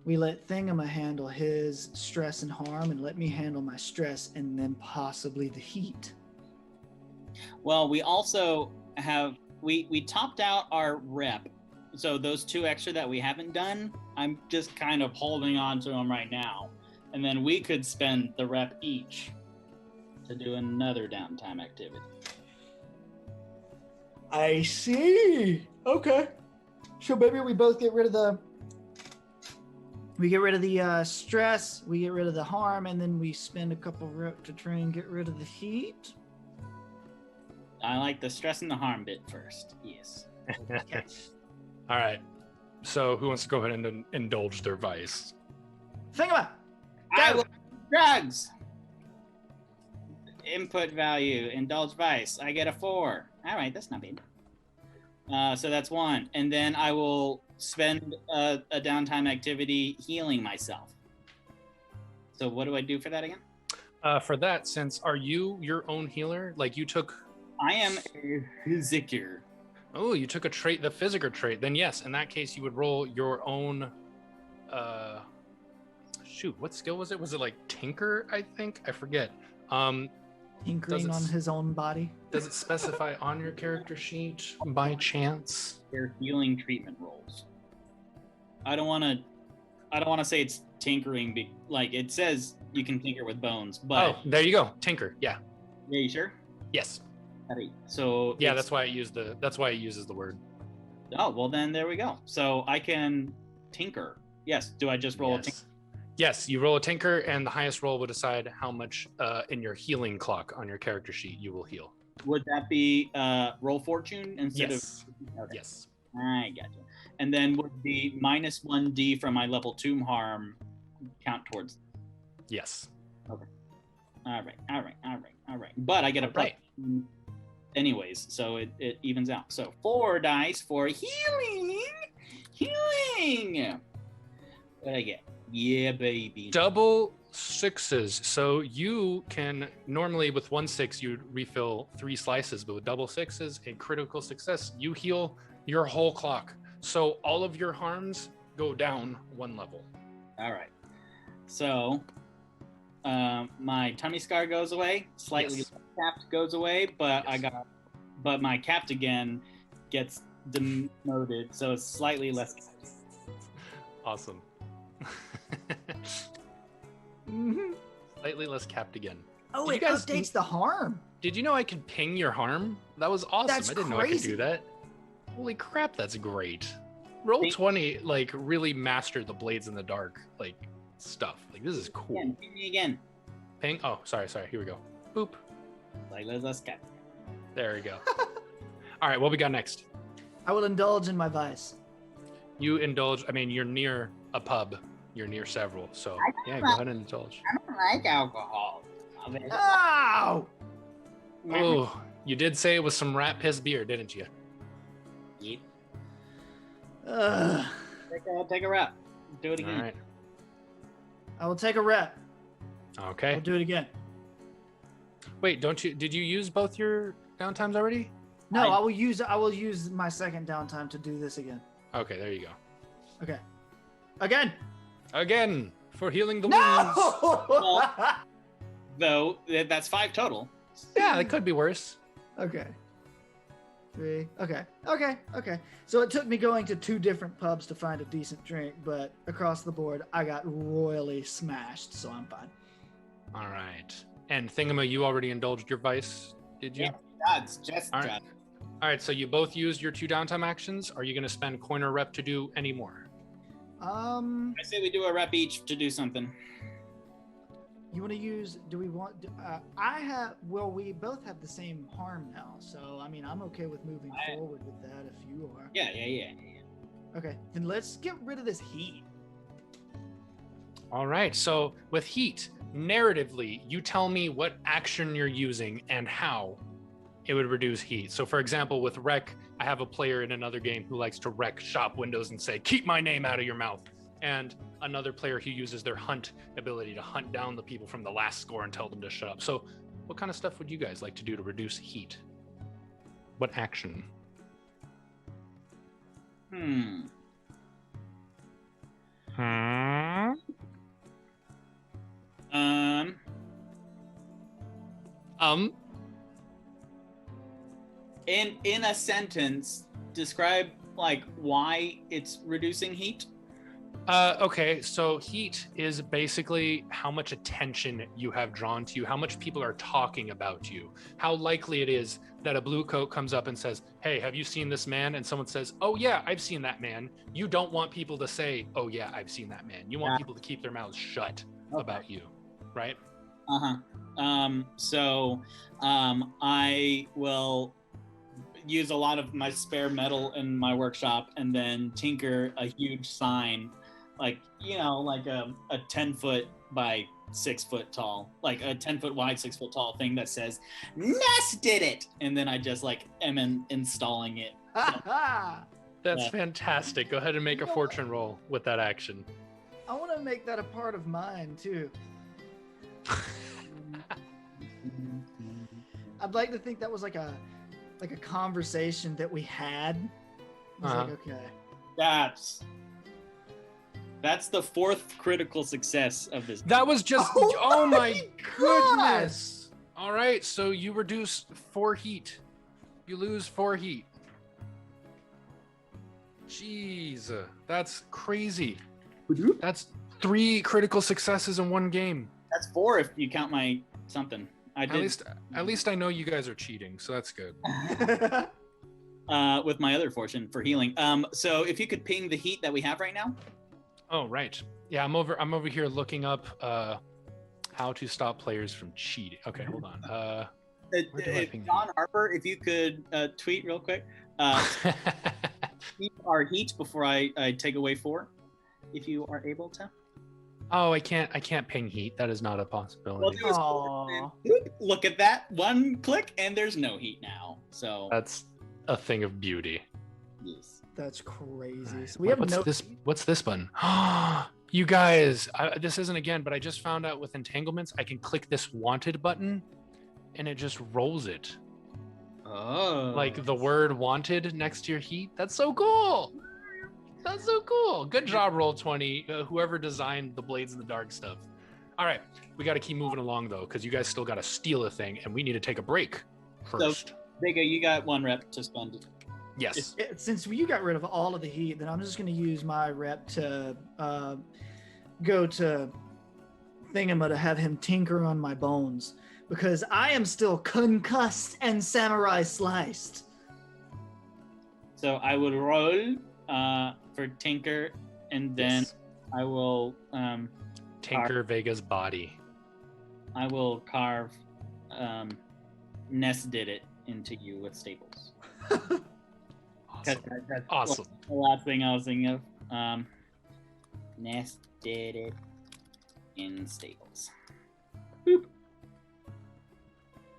we let Thingama handle his stress and harm, and let me handle my stress and then possibly the heat. Well, we also have we topped out our rep, so those 2 extra that we haven't done, I'm just kind of holding on to them right now, and then we could spend the rep each to do another downtime activity. I see. Okay. So maybe we both get rid of the. We get rid of the stress, we get rid of the harm, and then we spend a couple rep to try and get rid of the heat. I like the stress and the harm bit first. Yes. All right. So who wants to go ahead and indulge their vice? Thingama! I Go! will drugs. Input value, indulge vice. I get a 4. All right, that's not bad. So that's 1, and then I will spend a downtime activity healing myself. So what do I do for that again? For that, since are you your own healer? Like you took. I am a Physicker. Oh, you took a trait, the Physicker trait. Then yes, in that case, you would roll your own. Shoot, what skill was it? Was it like Tinker? I think I forget. Tinkering on his own body. Does it specify on your character sheet by chance? They're healing treatment rolls. I don't want to say it's tinkering. Like it says you can tinker with bones, but Oh, there you go, Tinker. Yeah. yeah, you sure? Yes. So Yeah, it's- that's why it uses the word. Oh well, then there we go. So I can tinker. Yes. Do I just roll a tinker? Yes. Yes, you roll a Tinker, and the highest roll will decide how much in your healing clock on your character sheet you will heal. Would that be roll fortune instead Yes. of? Okay. Yes. I gotcha. And then would the -1d from my level 2 harm count towards? Yes. All right. But I get a plus Right. anyways, so it evens out. So 4 dice for healing. What I get? Yeah, baby. Double 6s. So you can normally with 1 6 you'd refill 3 slices, but with double 6s, a critical success, you heal your whole clock. So all of your harms go down 1 level. All right. So my tummy scar goes away. Slightly Yes. capped goes away, but Yes. but my capped again gets demoted, so it's slightly less. Awesome. Mhm. Slightly less capped again. Oh, Did it you guys- updates the harm. Did you know I could ping your harm? That was awesome. That's I didn't know I could crazy. do that. Holy crap, that's great. Roll Ping- 20 like really mastered the blades in the dark like stuff. Like this is cool. Again, hit me again. Ping. Oh, sorry. Here we go. Boop. Slightly less capped. There we go. All right, what we got next? I will indulge in my vice. You indulge. I mean, you're near a pub. You're near several. So yeah, go ahead and indulge. I don't like alcohol. Ow! Oh, you did say it was some rat piss beer, didn't you? Ugh. Take a rep. Do it All again. right. I will take a rep. Okay. I'll do it again. Wait, did you use both your downtimes already? No, I- I will use my second downtime to do this again. Okay, there you go. Okay. Again. Again for healing the wounds. No. Though that's 5 total. Yeah, it could be worse. Okay. 3. Okay. So it took me going to 2 different pubs to find a decent drink, but across the board, I got royally smashed, so I'm fine. All right. And Thingama, you already indulged your vice, did you? Yeah. Drugs, just All right. drugs. All right, so you both used your 2 downtime actions. Are you going to spend coin or rep to do any more? I say we do a rep each to do something. You want to use? Do we want? Well, we both have the same harm now, so I mean, I'm okay with moving forward with that if you are. Yeah. Okay, then let's get rid of this heat. All right, so with heat, narratively, you tell me what action you're using and how it would reduce heat. So for example, with wreck, I have a player in another game who likes to wreck shop windows and say, keep my name out of your mouth. And another player who uses their hunt ability to hunt down the people from the last score and tell them to shut up. So what kind of stuff would you guys like to do to reduce heat? What action? Hmm. In a sentence, describe like why it's reducing heat. Okay, so heat is basically how much attention you have drawn to you, how much people are talking about you, how likely it is that a blue coat comes up and says, hey, have you seen this man? And someone says, oh yeah, I've seen that man. You don't want people to say, oh yeah, I've seen that man. You want people to keep their mouths shut about you, right? So I will use a lot of my spare metal in my workshop and then tinker a huge sign, like like a 10-foot by 6-foot tall, like a 10-foot wide, 6-foot tall thing that says "Ness did it," and then I just like am installing it. That's fantastic. Go ahead and make You a know fortune roll with that action. I want to make that a part of mine too. I'd like to think that was like a conversation that we had. I was like, okay. That's the 4th critical success of this. That was just Oh my God! goodness. All right, so you reduce 4 heat. You lose 4 heat. Jeez, that's crazy. That's 3 critical successes in one game. That's 4 if you count my something. At least I know you guys are cheating, so that's good. With my other fortune for healing. So if you could ping the heat that we have right now. Oh, right. Yeah, I'm over here looking up how to stop players from cheating. Okay, hold on. Where do I ping John Harper, if you could tweet real quick. Keep our heat before I take away 4, if you are able to. Oh, I can't ping heat. That is not a possibility. Aw. Look at that. 1 click and there's no heat now. So That's a thing of beauty. yes. That's crazy. Right. So we have What's no. this? What's this button? You guys, this isn't again, but I just found out with entanglements, I can click this wanted button, and it just rolls it. Oh. Like the word wanted next to your heat. That's so cool. That's so cool. Good job, Roll20. Whoever designed the Blades in the Dark stuff. All right, we got to keep moving along though, because you guys still got to steal a thing, and we need to take a break first. So, Vega, you got 1 rep to spend. Yes. Since you got rid of all of the heat, then I'm just going to use my rep to go to Thingama to have him tinker on my bones, because I am still concussed and samurai sliced. So I would roll for tinker, and then Yes. I will Tinker Vega's body. I will carve Ness did it into you with staples. Awesome. That's Awesome. the last thing I was thinking of. Ness did it in staples. Boop.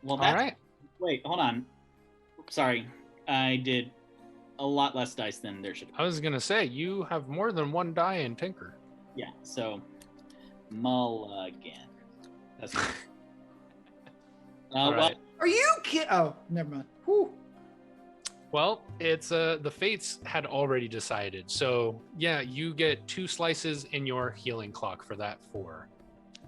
Well, All right. Wait, hold on. Sorry, I did a lot less dice than there should be. I was gonna say you have more than 1 die in Tinker. Yeah, so mulligan. That's All right. Are you kidding? Oh, never mind. Whew. Well, it's the fates had already decided. So yeah, you get 2 slices in your healing clock for that 4.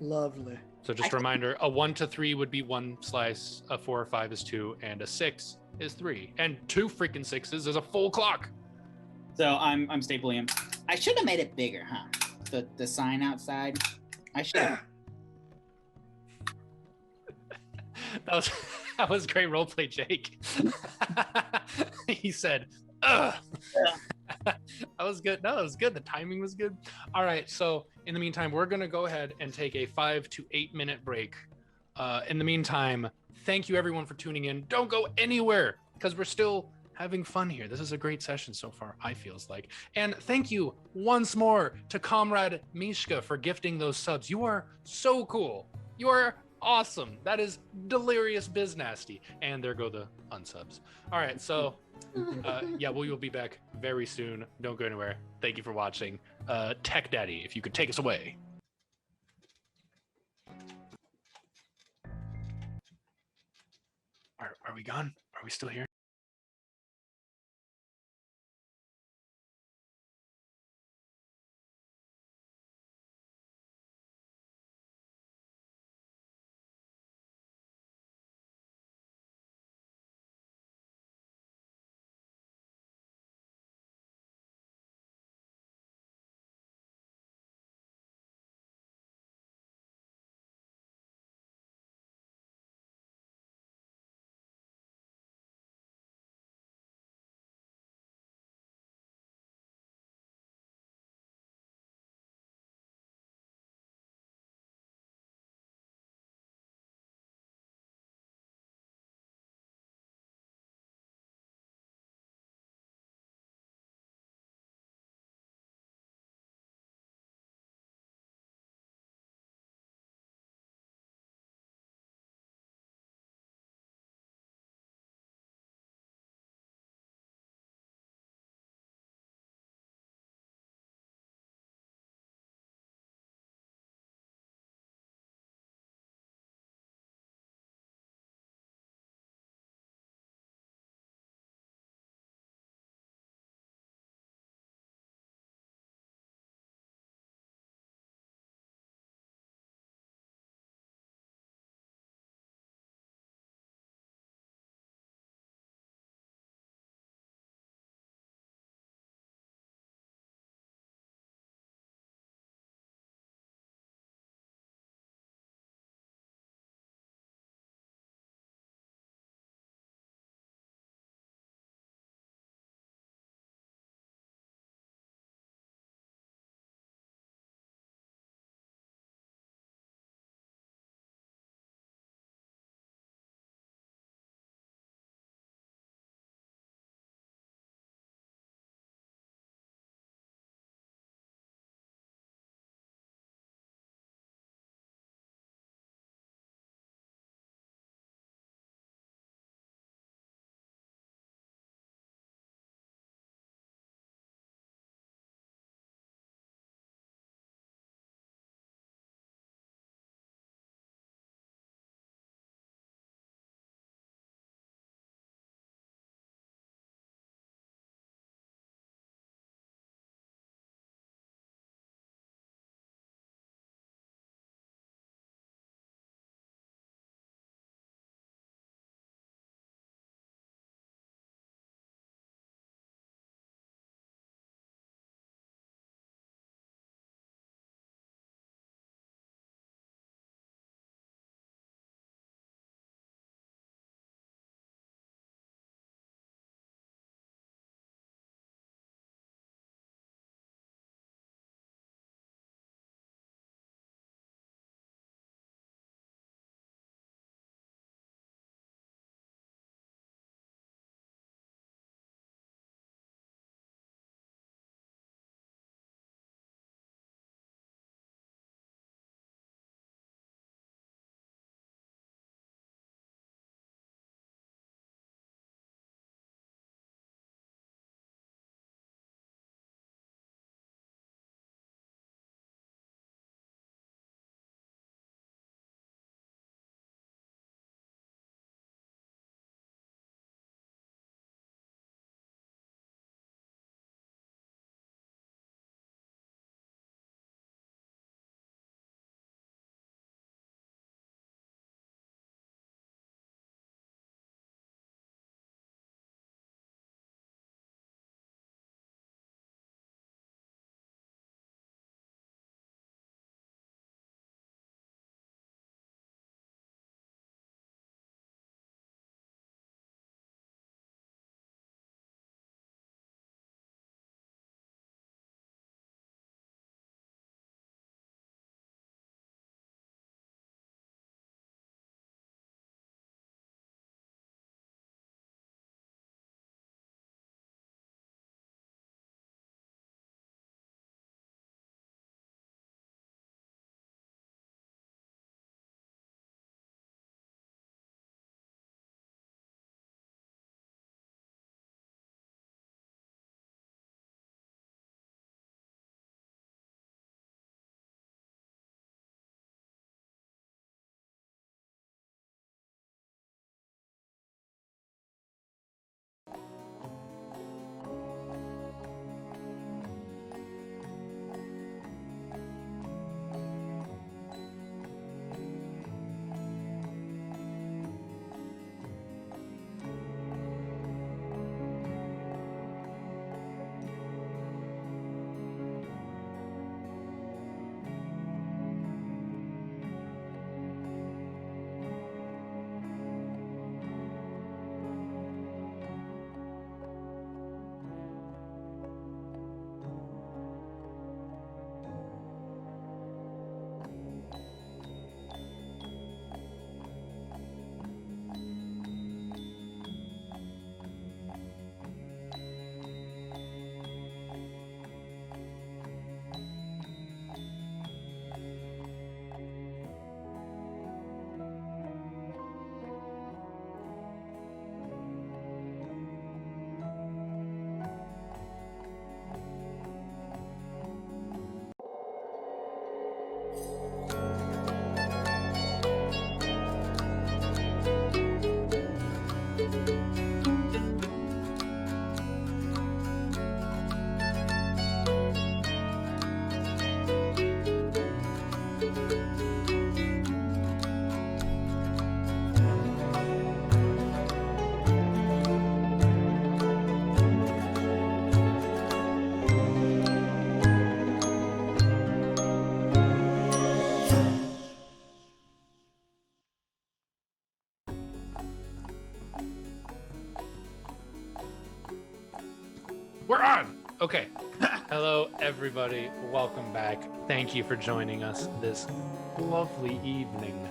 Lovely. So just a reminder, a 1 to 3 would be 1 slice, a 4 or 5 is 2, and a 6 is 3. And 2 freaking 6s is a full clock. So I'm stapling him. I should have made it bigger, huh? The sign outside. I should have. That was great roleplay, Jake. He said, ugh. That was good. No, it was good. The timing was good. All right. So in the meantime, we're going to go ahead and take a 5 to 8 minute break. In the meantime, thank you everyone for tuning in. Don't go anywhere because we're still having fun here. This is a great session so far, I feels like. And thank you once more to Comrade Mishka for gifting those subs. You are so cool. You are awesome. That is delirious biz nasty. And there go the unsubs. All right, so yeah, we will be back very soon. Don't go anywhere. Thank you for watching. Tech Daddy, if you could take us away. Are we gone? Are we still here? We're on. Okay. Hello, everybody. Welcome back. Thank you for joining us this lovely evening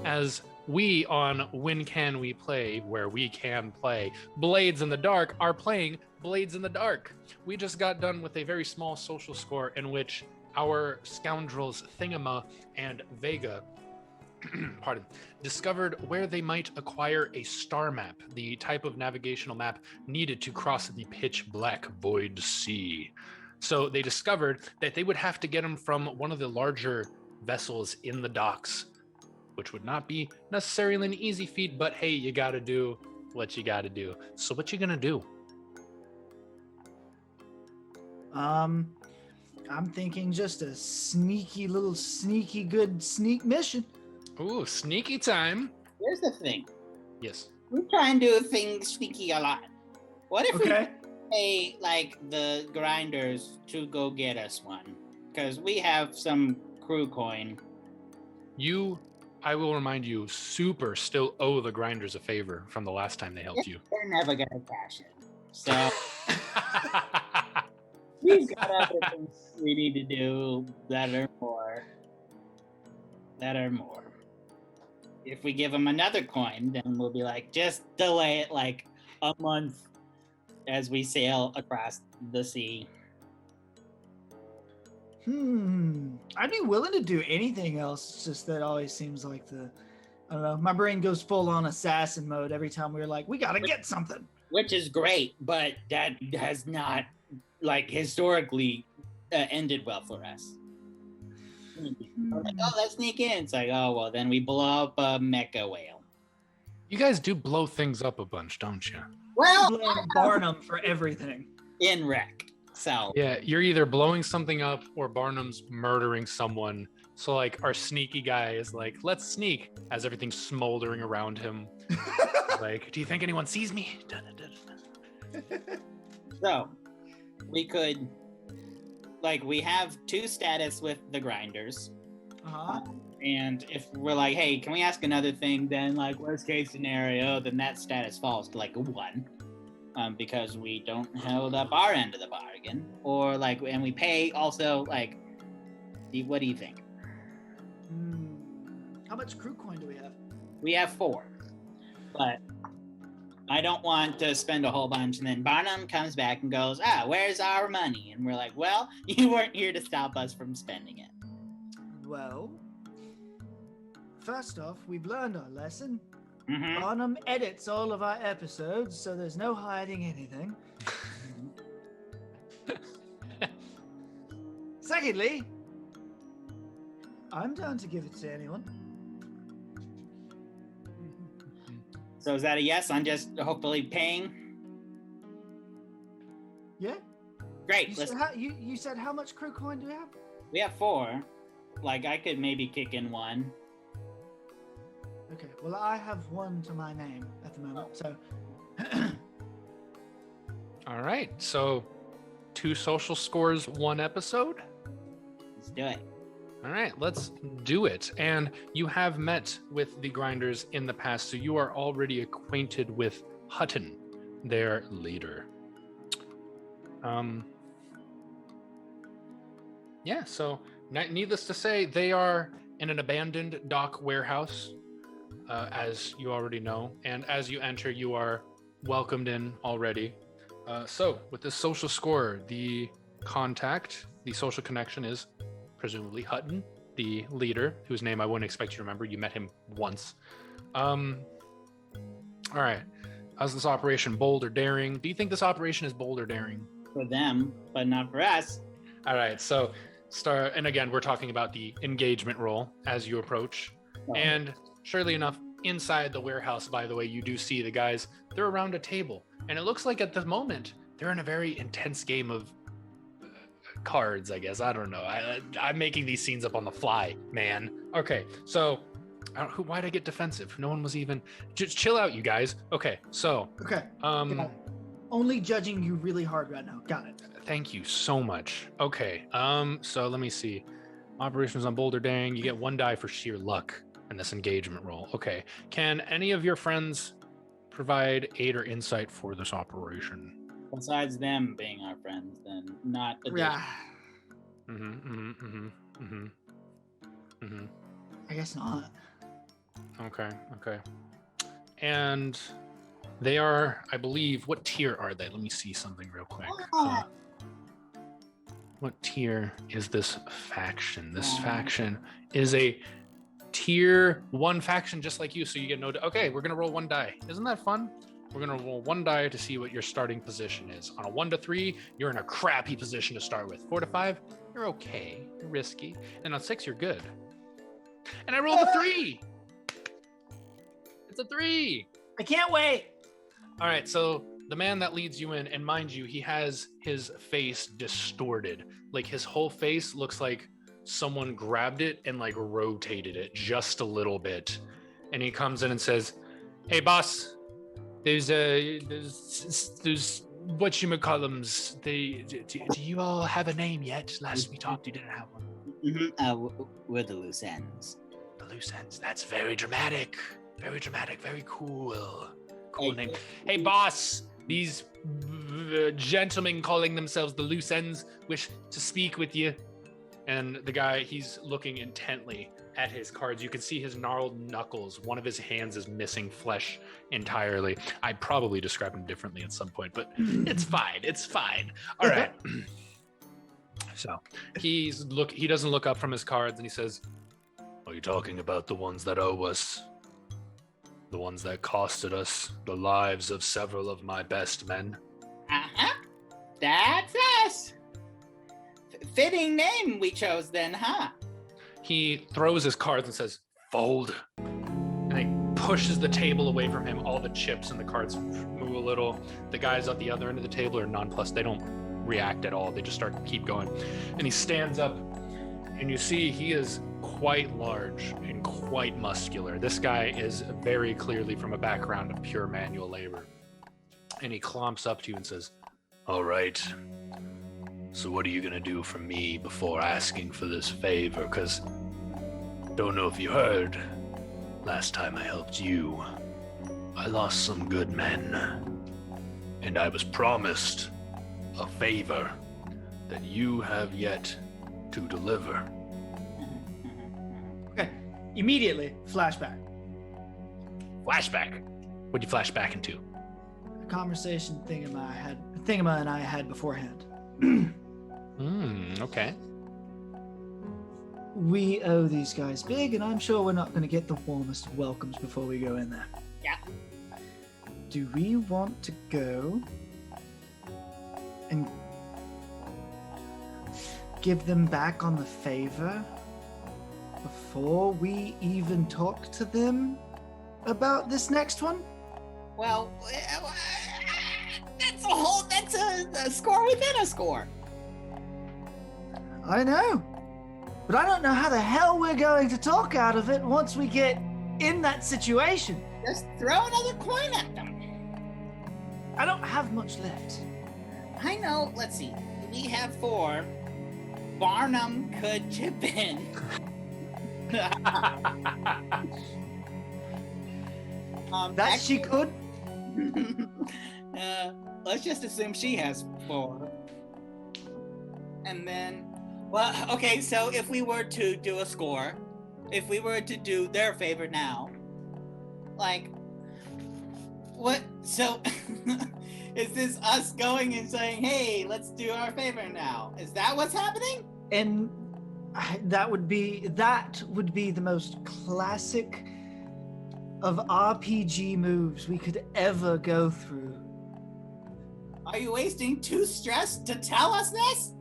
as we on When Can We Play, where we can play Blades in the Dark, are playing Blades in the Dark. We just got done with a very small social score in which our scoundrels Thingama and Vega pardon, discovered where they might acquire a star map, the type of navigational map needed to cross the pitch black void sea. So they discovered that they would have to get them from one of the larger vessels in the docks, which would not be necessarily an easy feat, but hey, you gotta do what you gotta do. So what you gonna do? I'm thinking just a sneaky good sneak mission. Ooh, sneaky time. Here's the thing. Yes. We try and do things sneaky a lot. What if Okay. we pay, like, the grinders to go get us one? Because we have some crew coin. I will remind you, Super still owe the grinders a favor from the last time they helped you. They're never going to cash it. So we've got other things we need to do that are more. If we give them another coin, then we'll be like, just delay it like a month as we sail across the sea. I'd be willing to do anything else. It's just that always seems like I don't know. My brain goes full on assassin mode every time we're like, we gotta get something. Which is great, but that has not, like, historically ended well for us. We're like, oh, let's sneak in. It's like, oh, well, then we blow up a mecha whale. You guys do blow things up a bunch, don't you? Well, Blame Barnum for everything. in wreck. So Yeah, you're either blowing something up or Barnum's murdering someone. So like our sneaky guy is like, let's sneak as everything's smoldering around him. Like, do you think anyone sees me? So we could, like, we have 2 status with the grinders. And if we're like, hey, can we ask another thing? Then, like, worst case scenario, then that status falls to like a 1. Because we don't hold up our end of the bargain. Or like, and we pay also, like, what do you think? How much crew coin do we have? We have 4. But I don't want to spend a whole bunch, and then Barnum comes back and goes, where's our money? And we're like, well, you weren't here to stop us from spending it. Well, first off, we've learned our lesson. Mm-hmm. Barnum edits all of our episodes, so there's no hiding anything. Secondly, I'm down to give it to anyone. So is that a yes on just hopefully paying? Yeah. Great. You said how much crew coin do we have? We have 4. Like, I could maybe kick in 1. Okay, well, I have 1 to my name at the moment, so... All right, so 2 social scores, 1 episode. Let's do it. All right, let's do it. And you have met with the grinders in the past, so you are already acquainted with Hutton, their leader. Yeah, so needless to say, they are in an abandoned dock warehouse, as you already know. And as you enter, you are welcomed in already. So with this social score, the social connection is presumably Hutton, the leader, whose name I wouldn't expect you to remember. You met him once. All right. How's this operation? Bold or daring? Do you think this operation is bold or daring? For them, but not for us. All right. So start. And again, we're talking about the engagement roll as you approach. Oh. And surely enough, inside the warehouse, by the way, you do see the guys. They're around a table. And it looks like at the moment, they're in a very intense game of cards, I guess. I don't know. I'm making these scenes up on the fly, man. Okay, so why'd I get defensive? No one was even. Just chill out, you guys. Okay, so. Okay. Only judging you really hard right now. Got it. Thank you so much. Okay, so let me see. Operations on Boulder Dang. You get 1 die for sheer luck in this engagement roll. Okay. Can any of your friends provide aid or insight for this operation? besides them being our friends, then not additional. Yeah. I guess not. Okay. And they are, I believe, what tier are they? Let me see something real quick. What tier is this faction? This faction is a tier 1 faction, just like you. So you get no. Okay, we're gonna roll 1 die. Isn't that fun? We're gonna roll 1 die to see what your starting position is. On a 1 to 3, you're in a crappy position to start with. 4 to 5, you're okay. You're risky. And on 6, you're good. And I rolled a 3. It's a 3. I can't wait. All right, so the man that leads you in, and mind you, he has his face distorted. Like his whole face looks like someone grabbed it and like rotated it just a little bit. And he comes in and says, "Hey, boss, there's whatchamacallums. Do you all have a name yet? Last we talked, you didn't have one." We're the loose ends. The loose ends. That's very dramatic. Very dramatic. Very cool. Cool name. Hey, boss. These gentlemen calling themselves the loose ends wish to speak with you. And the guy, he's looking intently at his cards. You can see his gnarled knuckles. One of his hands is missing flesh entirely. I'd probably describe him differently at some point, but it's fine. It's fine. All right. So he doesn't look up from his cards, and he says, "Are you talking about the ones that owe us? The ones that costed us the lives of several of my best men?" That's us. Fitting name we chose then, huh? He throws his cards and says, "Fold." And he pushes the table away from him. All the chips and the cards move a little. The guys at the other end of the table are nonplussed. They don't react at all. They just keep going. And he stands up, and you see he is quite large and quite muscular. This guy is very clearly from a background of pure manual labor. And he clomps up to you and says, "All right. So what are you gonna do for me before asking for this favor? Because don't know if you heard, last time I helped you, I lost some good men. And I was promised a favor that you have yet to deliver." Okay. Immediately, flashback. Flashback? What'd you flash back into? A conversation Thingama and I had beforehand. Okay. We owe these guys big, and I'm sure we're not going to get the warmest of welcomes before we go in there. Yeah. Do we want to go and give them back on the favor before we even talk to them about this next one? Well, that's a score within a score. I know, but I don't know how the hell we're going to talk out of it once we get in that situation. Just throw another coin at them. I don't have much left. I know. Let's see. We have 4. Barnum could chip in. That she could? Let's just assume she has 4. And then, well, okay, so if we were to do a score, if we were to do their favor now, like, what, so, is this us going and saying, "Hey, let's do our favor now"? Is that what's happening? And that would be the most classic of RPG moves we could ever go through. Are you wasting 2 stress to tell us this?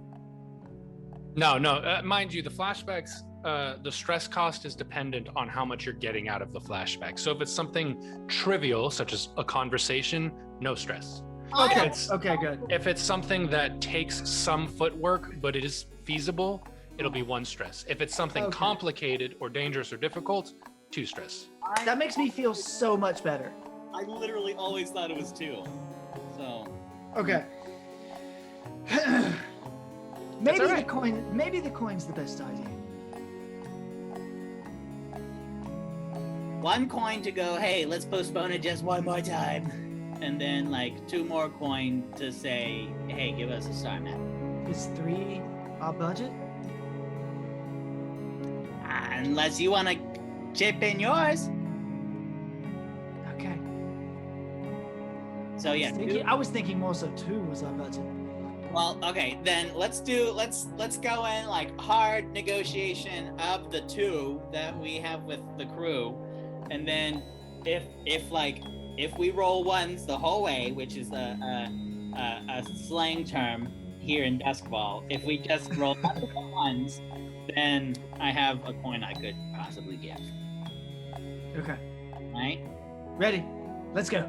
No. Mind you, the flashbacks, the stress cost is dependent on how much you're getting out of the flashback. So if it's something trivial, such as a conversation, no stress. Okay, okay, good. If it's something that takes some footwork, but it is feasible, it'll be 1 stress. If it's something complicated or dangerous or difficult, 2 stress. That makes me feel so much better. I literally always thought it was 2. So. Okay. Maybe the coin's the best idea. 1 coin to go, "Hey, let's postpone it just one more time." and then like 2 more coin to say, hey, give us a star map. Is 3 our budget? Unless you want to chip in yours. Okay. So yeah, I was thinking more so 2 was our budget. well, okay, then let's go in like hard negotiation of the 2 that we have with the crew, and then if we roll ones the whole way, which is a slang term here in Duskfall, if we just roll ones, then I have a coin I could possibly give. Okay. Right? Ready. Let's go.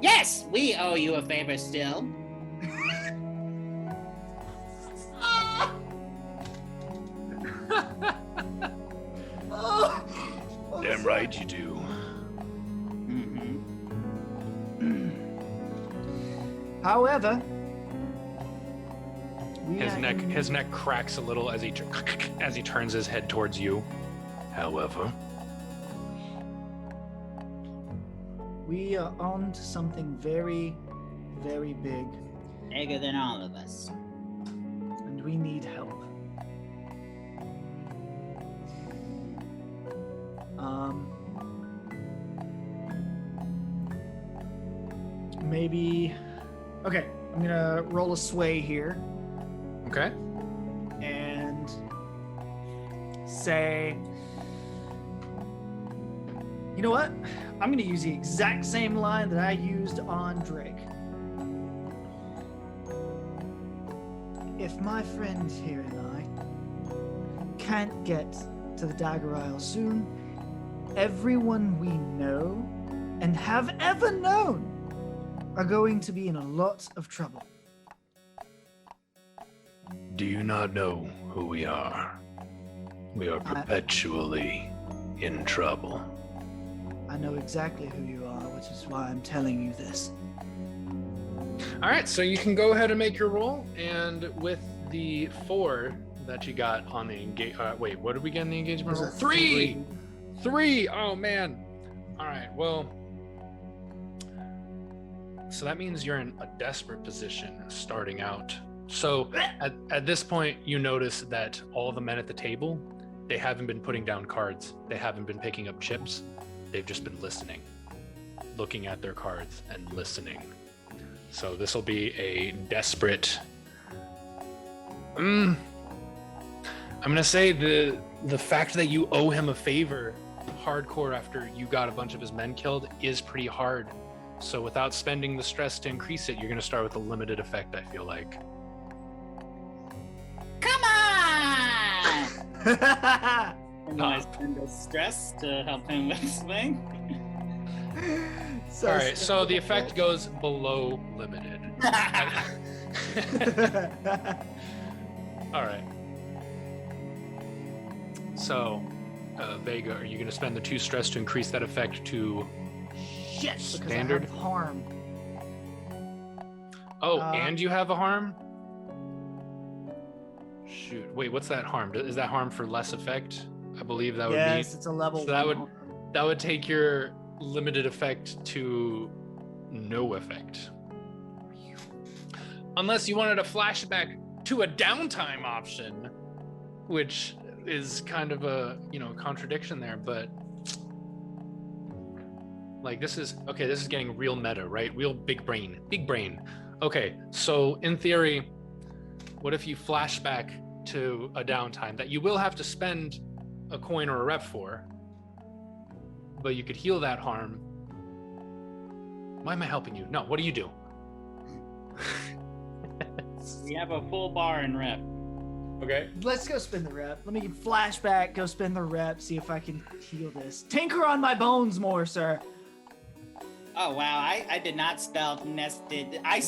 Yes, we owe you a favor still. Damn right you do. However, His neck cracks a little as he turns his head towards you. However, we are on to something very, very big, Bigger than all of us. and we need help. Maybe. Okay, I'm gonna roll a sway here okay. and say, you know what? I'm gonna use the exact same line that I used on Drake. If my friend here and I can't get to the Dagger Isles soon, everyone we know and have ever known are going to be in a lot of trouble. Do you not know who we are? We are perpetually in trouble. I know exactly who you are, which is why I'm telling you this. All right, so you can go ahead and make your roll, and with the 4 that you got on the engage. Wait, what did we get in the engagement roll? 3. 3. Oh man. All right. Well. So that means you're in a desperate position starting out. So at this point, you notice that all the men at the table, they haven't been putting down cards. They haven't been picking up chips. They've just been listening, looking at their cards and listening. So this will be a desperate. I'm gonna say the fact that you owe him a favor, hardcore after you got a bunch of his men killed, is pretty hard. So without spending the stress to increase it, you're gonna start with a limited effect, I feel like. Come on! And I spend the stress to help him with swing. So all right, so the effect goes below limited. All right. So, Vega, are you gonna spend the 2 stress to increase that effect to Yes, because standard? I have harm. Oh, and you have a harm? Shoot. Wait, what's that harm? Is that harm for less effect? I believe that would be. Yes, it's a level. So that 1 would harm. that would take your limited effect to no effect. Unless you wanted a flashback to a downtime option, which is kind of a, contradiction there, but like this is getting real meta, right? Real big brain. Okay, so in theory, what if you flash back to a downtime that you will have to spend a coin or a rep for, but you could heal that harm? Why am I helping you? No, what do you do? We have a full bar in rep. Okay. Let's go spin the rep. Let me flashback, go spin the rep, see if I can heal this. Tinker on my bones more, sir. Oh wow, I did not spell nested. I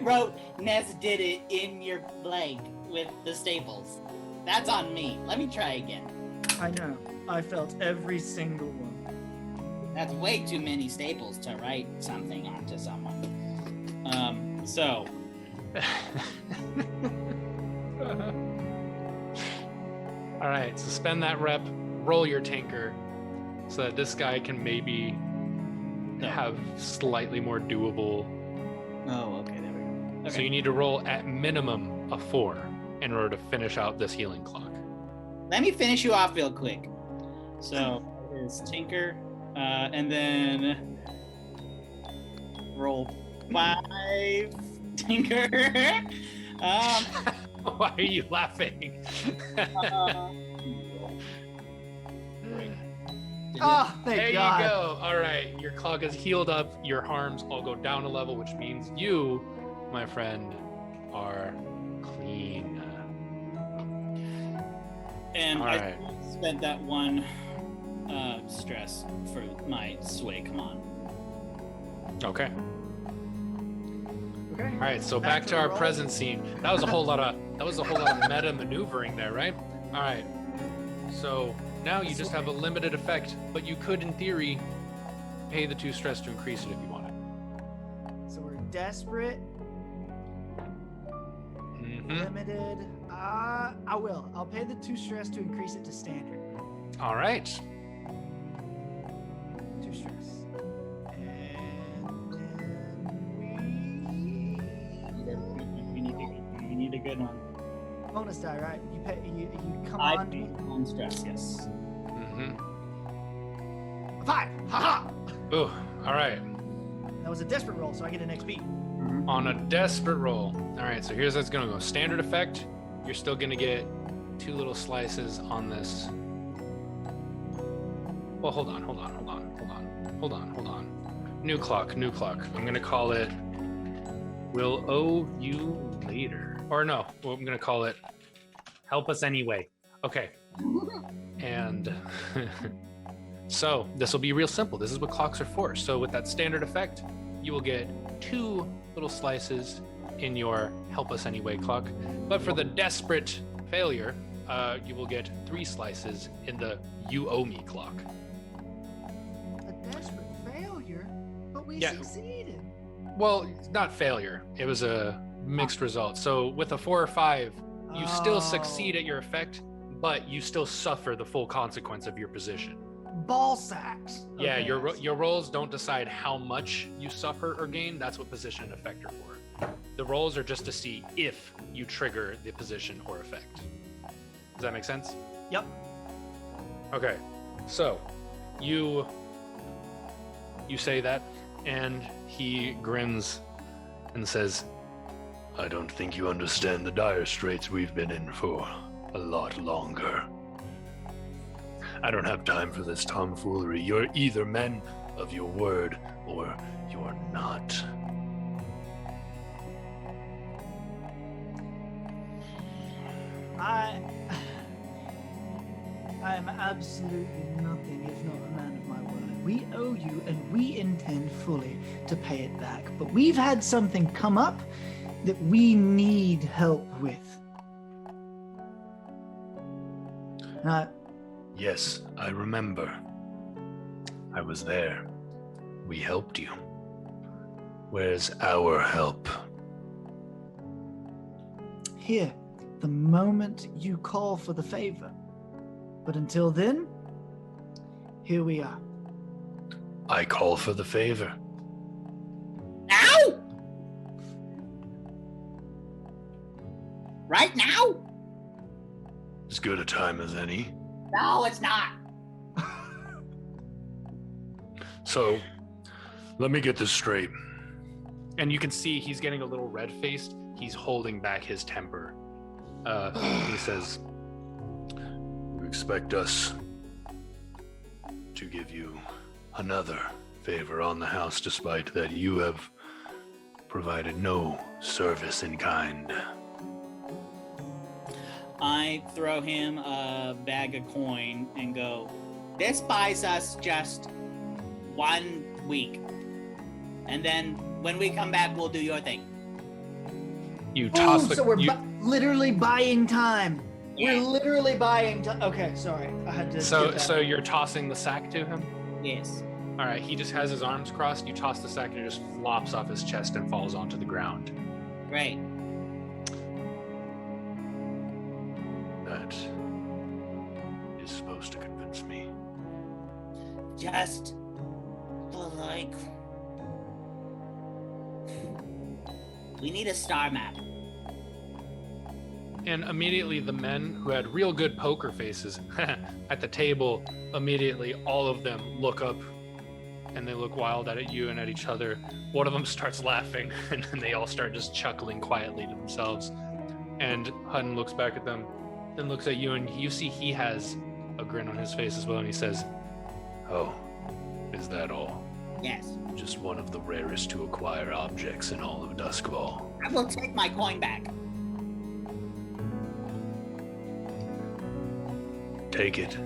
wrote nested it in your leg with the staples. That's on me. Let me try again. I know. I felt every single one. That's way too many staples to write something onto someone. So. All right, so spend that rep, roll your tinker, so that this guy can maybe have slightly more doable. Oh, okay, there we go. Okay. So you need to roll at minimum a 4 in order to finish out this healing clock. Let me finish you off real quick. So it is Tinker, and then roll 5 Tinker. Why are you laughing? Oh, thank There God. you go. All right, your clock is healed up. Your harms all go down a level, which means you, my friend, are clean. And All I right. spent that 1 stress for my sway. Come on. Okay. Okay. All right. So back to the our roll. present scene. That was a whole lot of meta maneuvering there, right? All right. So now you just have a limited effect, but you could, in theory, pay the 2 stress to increase it if you wanted. So we're desperate, Mm-hmm. limited. I will. I'll pay the 2 stress to increase it to standard. All right. 2 stress. And then We need a good one. bonus die, right? You come I on to me. beat 1 stress, yes. Mm-hmm. 5. Haha. Ooh. All right. That was a desperate roll, so I get an XP. On a desperate roll. All right, so here's how it's gonna go. Standard effect, you're still gonna get 2 little slices on this. Well, hold on. New clock. I'm gonna call it We'll Owe You Later. Or no, well, I'm gonna call it Help Us Anyway. Okay. And so this will be real simple. This is what clocks are for. So with that standard effect, you will get 2 little slices in your Help Us Anyway clock. But for the desperate failure, you will get 3 slices in the You Owe Me clock. A desperate failure, but we Yeah. succeeded. Well, it's not failure. It was a mixed result. So with a 4 or 5, you still succeed at your effect, but you still suffer the full consequence of your position. Ball sacks. Yeah, Okay. your rolls don't decide how much you suffer or gain. That's what position and effect are for. The rolls are just to see if you trigger the position or effect. Does that make sense? Yep. Okay, so you say that, and he grins and says, "I don't think you understand the dire straits we've been in for a lot longer. I don't have time for this tomfoolery. You're either men of your word or you're not." I am absolutely nothing if not a man of my word. We owe you, and we intend fully to pay it back. But we've had something come up that we need help with. Yes, I remember. I was there. We helped you. Where's our help? Here, the moment you call for the favor. But until then, here we are. I call for the favor. Now? Right now? As good a time as any. No, it's not. So, let me get this straight. And you can see he's getting a little red-faced. He's holding back his temper. He says, "You expect us to give you another favor on the house, despite that you have provided no service in kind." I throw him a bag of coin and go, This buys us just 1 week. And then when we come back, we'll do your thing. You toss the... so we're you- literally buying time. Yeah. We're literally buying time. Okay, sorry. I had to. so, get that. so you're tossing the sack to him? Yes. All right, he just has his arms crossed. You toss the sack and it just flops off his chest and falls onto the ground. Great. That is supposed to convince me. Just believe like... We need a star map. And immediately the men who had real good poker faces at the table, immediately all of them look up and they look wild at you and at each other. One of them starts laughing and then they all start just chuckling quietly to themselves. And Hutton looks back at them, then looks at you, and you see he has a grin on his face as well, and he says, "Oh, is that all? Yes. Just one of the rarest to acquire objects in all of Duskfall." I will take my coin back. Take it.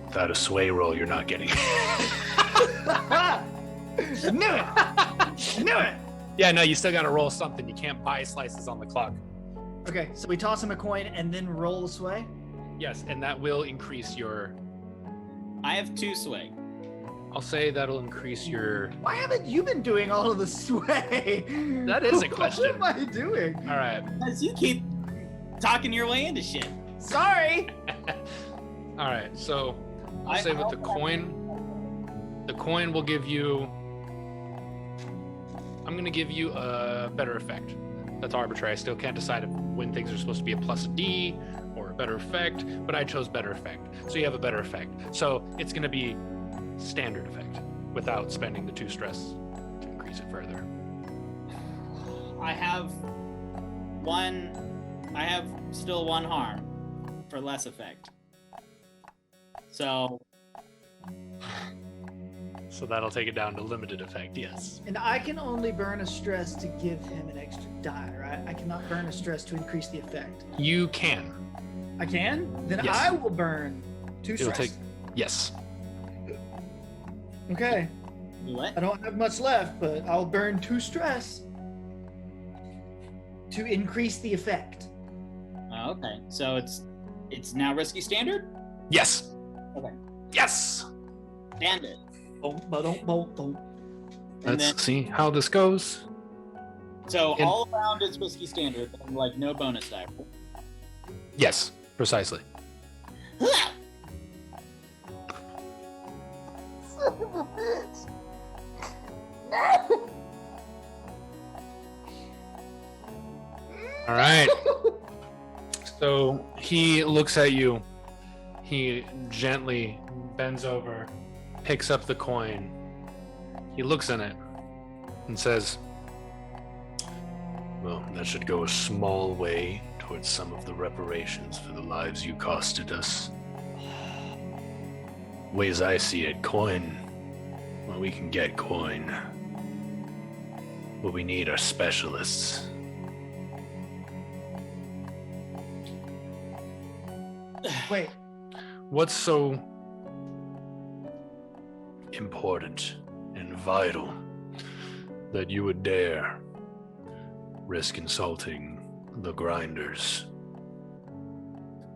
Without a sway roll, you're not getting it. Knew it! Knew it! Yeah, no, you still gotta roll something. You can't buy slices on the clock. Okay, so we toss him a coin and then roll the sway? Yes, and that will increase your... I have 2 sway. I'll say that'll increase your... Why haven't you been doing all of the sway? That is a question. What am I doing? All right. Because you keep talking your way into shit. Sorry! All right, so I'll say with the coin will give you... I'm gonna give you a better effect. That's arbitrary. I still can't decide when things are supposed to be a plus a D or a better effect, but I chose better effect. So you have a better effect. So it's gonna be standard effect without spending the 2 stress to increase it further. I have still 1 harm for less effect. So that'll take it down to limited effect, yes. And I can only burn a stress to give him an extra die, right? I cannot burn a stress to increase the effect. You can. I can? Then Yes. I will burn 2 stress. Yes. Okay. what? I don't have much left, but I'll burn 2 stress to increase the effect. Oh, okay. So it's now risky standard? Yes. Okay. Yes. Standard. Boom. And Let's then, see how this goes. so all around it's risky standard, and like no bonus die. Yes, precisely. All right. So he looks at you. He gently bends over, picks up the coin. He looks in it and says, "Well, that should go a small way towards some of the reparations for the lives you costed us. Ways I see it, coin. Well, we can get coin. What we need are specialists." Wait, What's so important and vital that you would dare risk insulting the grinders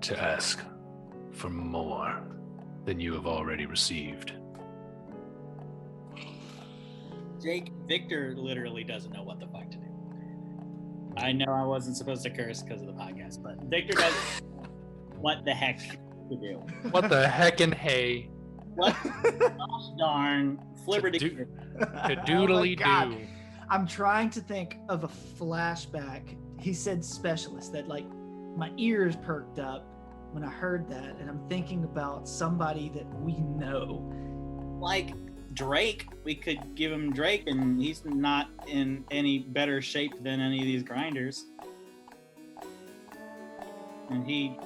to ask for more than you have already received? Victor literally doesn't know what the fuck to do. I know I wasn't supposed to curse because of the podcast, but Victor doesn't know what the heck to do. What the heck and hey? What gosh darn flibberty. Doodly God. do. I'm trying to think of a flashback. He said specialist, that like my ears perked up when I heard that, and I'm thinking about somebody that we know. Like Drake, we could give him Drake, and he's not in any better shape than any of these grinders. And he...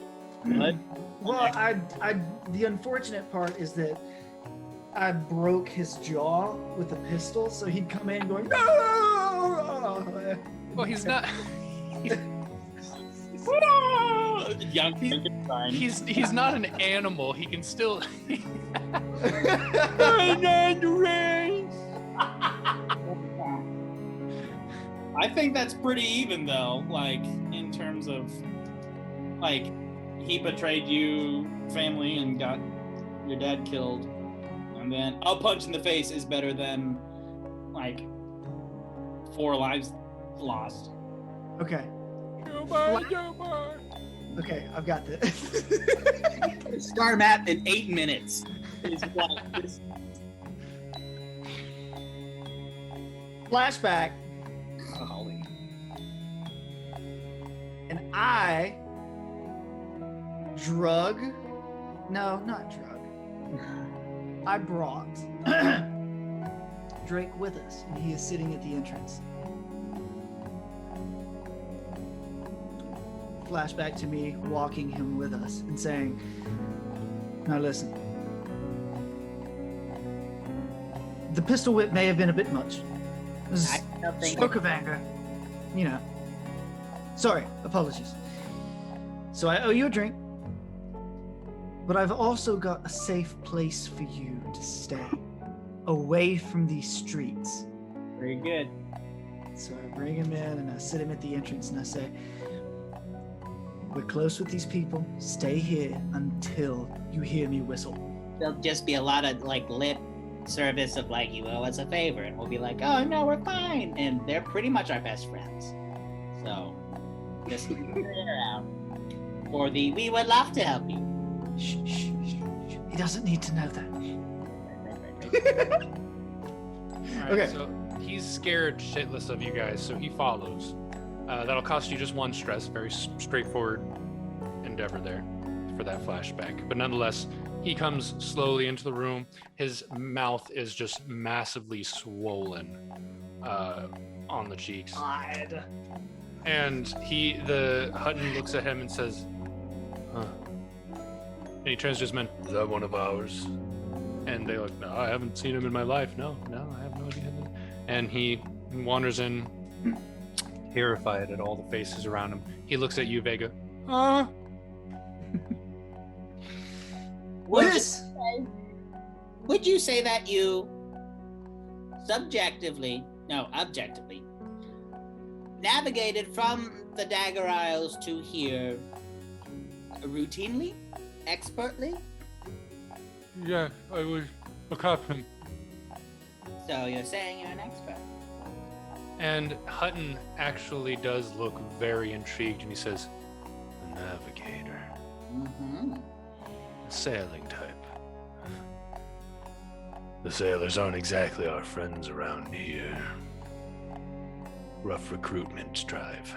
Well, the unfortunate part is that I broke his jaw with a pistol, so he'd come in going, "No!" Well, he's not. Young Frankenstein. He's not an animal. He can still. I think that's pretty even though, like in terms of like he betrayed you, family, and got your dad killed, and then a punch in the face is better than like 4 lives lost. Okay. Okay, I've got this. Star map in 8 minutes is what this Flashback. Golly. And I I brought Drake with us, and he is sitting at the entrance. Flashback to me walking him with us and saying, now listen, the pistol whip may have been a bit much. It was a stroke of anger, you know. Sorry, apologies. So I owe you a drink, but I've also got a safe place for you to stay, away from these streets. Very good. So I bring him in and I sit him at the entrance and I say, we're close with these people. Stay here until you hear me whistle. There'll just be a lot of like lip service of like, you owe us a favor, and we'll be like, oh no, we're fine. And they're pretty much our best friends. So just keep your ear out. For the we would love to help you. Shh, shh, shh, shh. He doesn't need to know that. All right, Okay. So he's scared shitless of you guys, so he follows. That'll cost you just 1 stress. Very straightforward endeavor there for that flashback. But nonetheless, he comes slowly into the room. His mouth is just massively swollen on the cheeks. God. And the Hutton looks at him and says, huh. And he turns to his men, is that one of ours? And they look, no, I haven't seen him in my life. No, I have no idea. And he wanders in, terrified at all the faces around him. He looks at you, Vega. Huh? Would you say that you objectively navigated from the Dagger Isles to here routinely, expertly? Yeah, I was a captain. So you're saying you're an expert? And Hutton actually does look very intrigued, and he says, a navigator. Mm-hmm. A sailing type. The sailors aren't exactly our friends around here. Rough recruitment drive.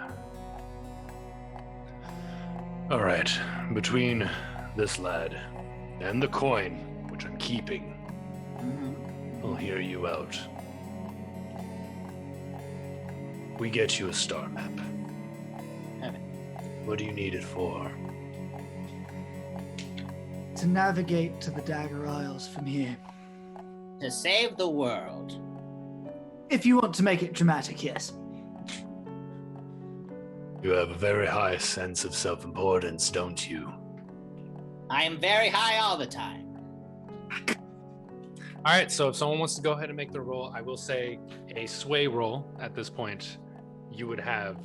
All right, between this lad and the coin, which I'm keeping, I'll hear you out. We get you a star map. Have it. What do you need it for? To navigate to the Dagger Isles from here. To save the world. If you want to make it dramatic, yes. You have a very high sense of self-importance, don't you? I am very high all the time. All right, so if someone wants to go ahead and make the roll, I will say a sway roll at this point. You would have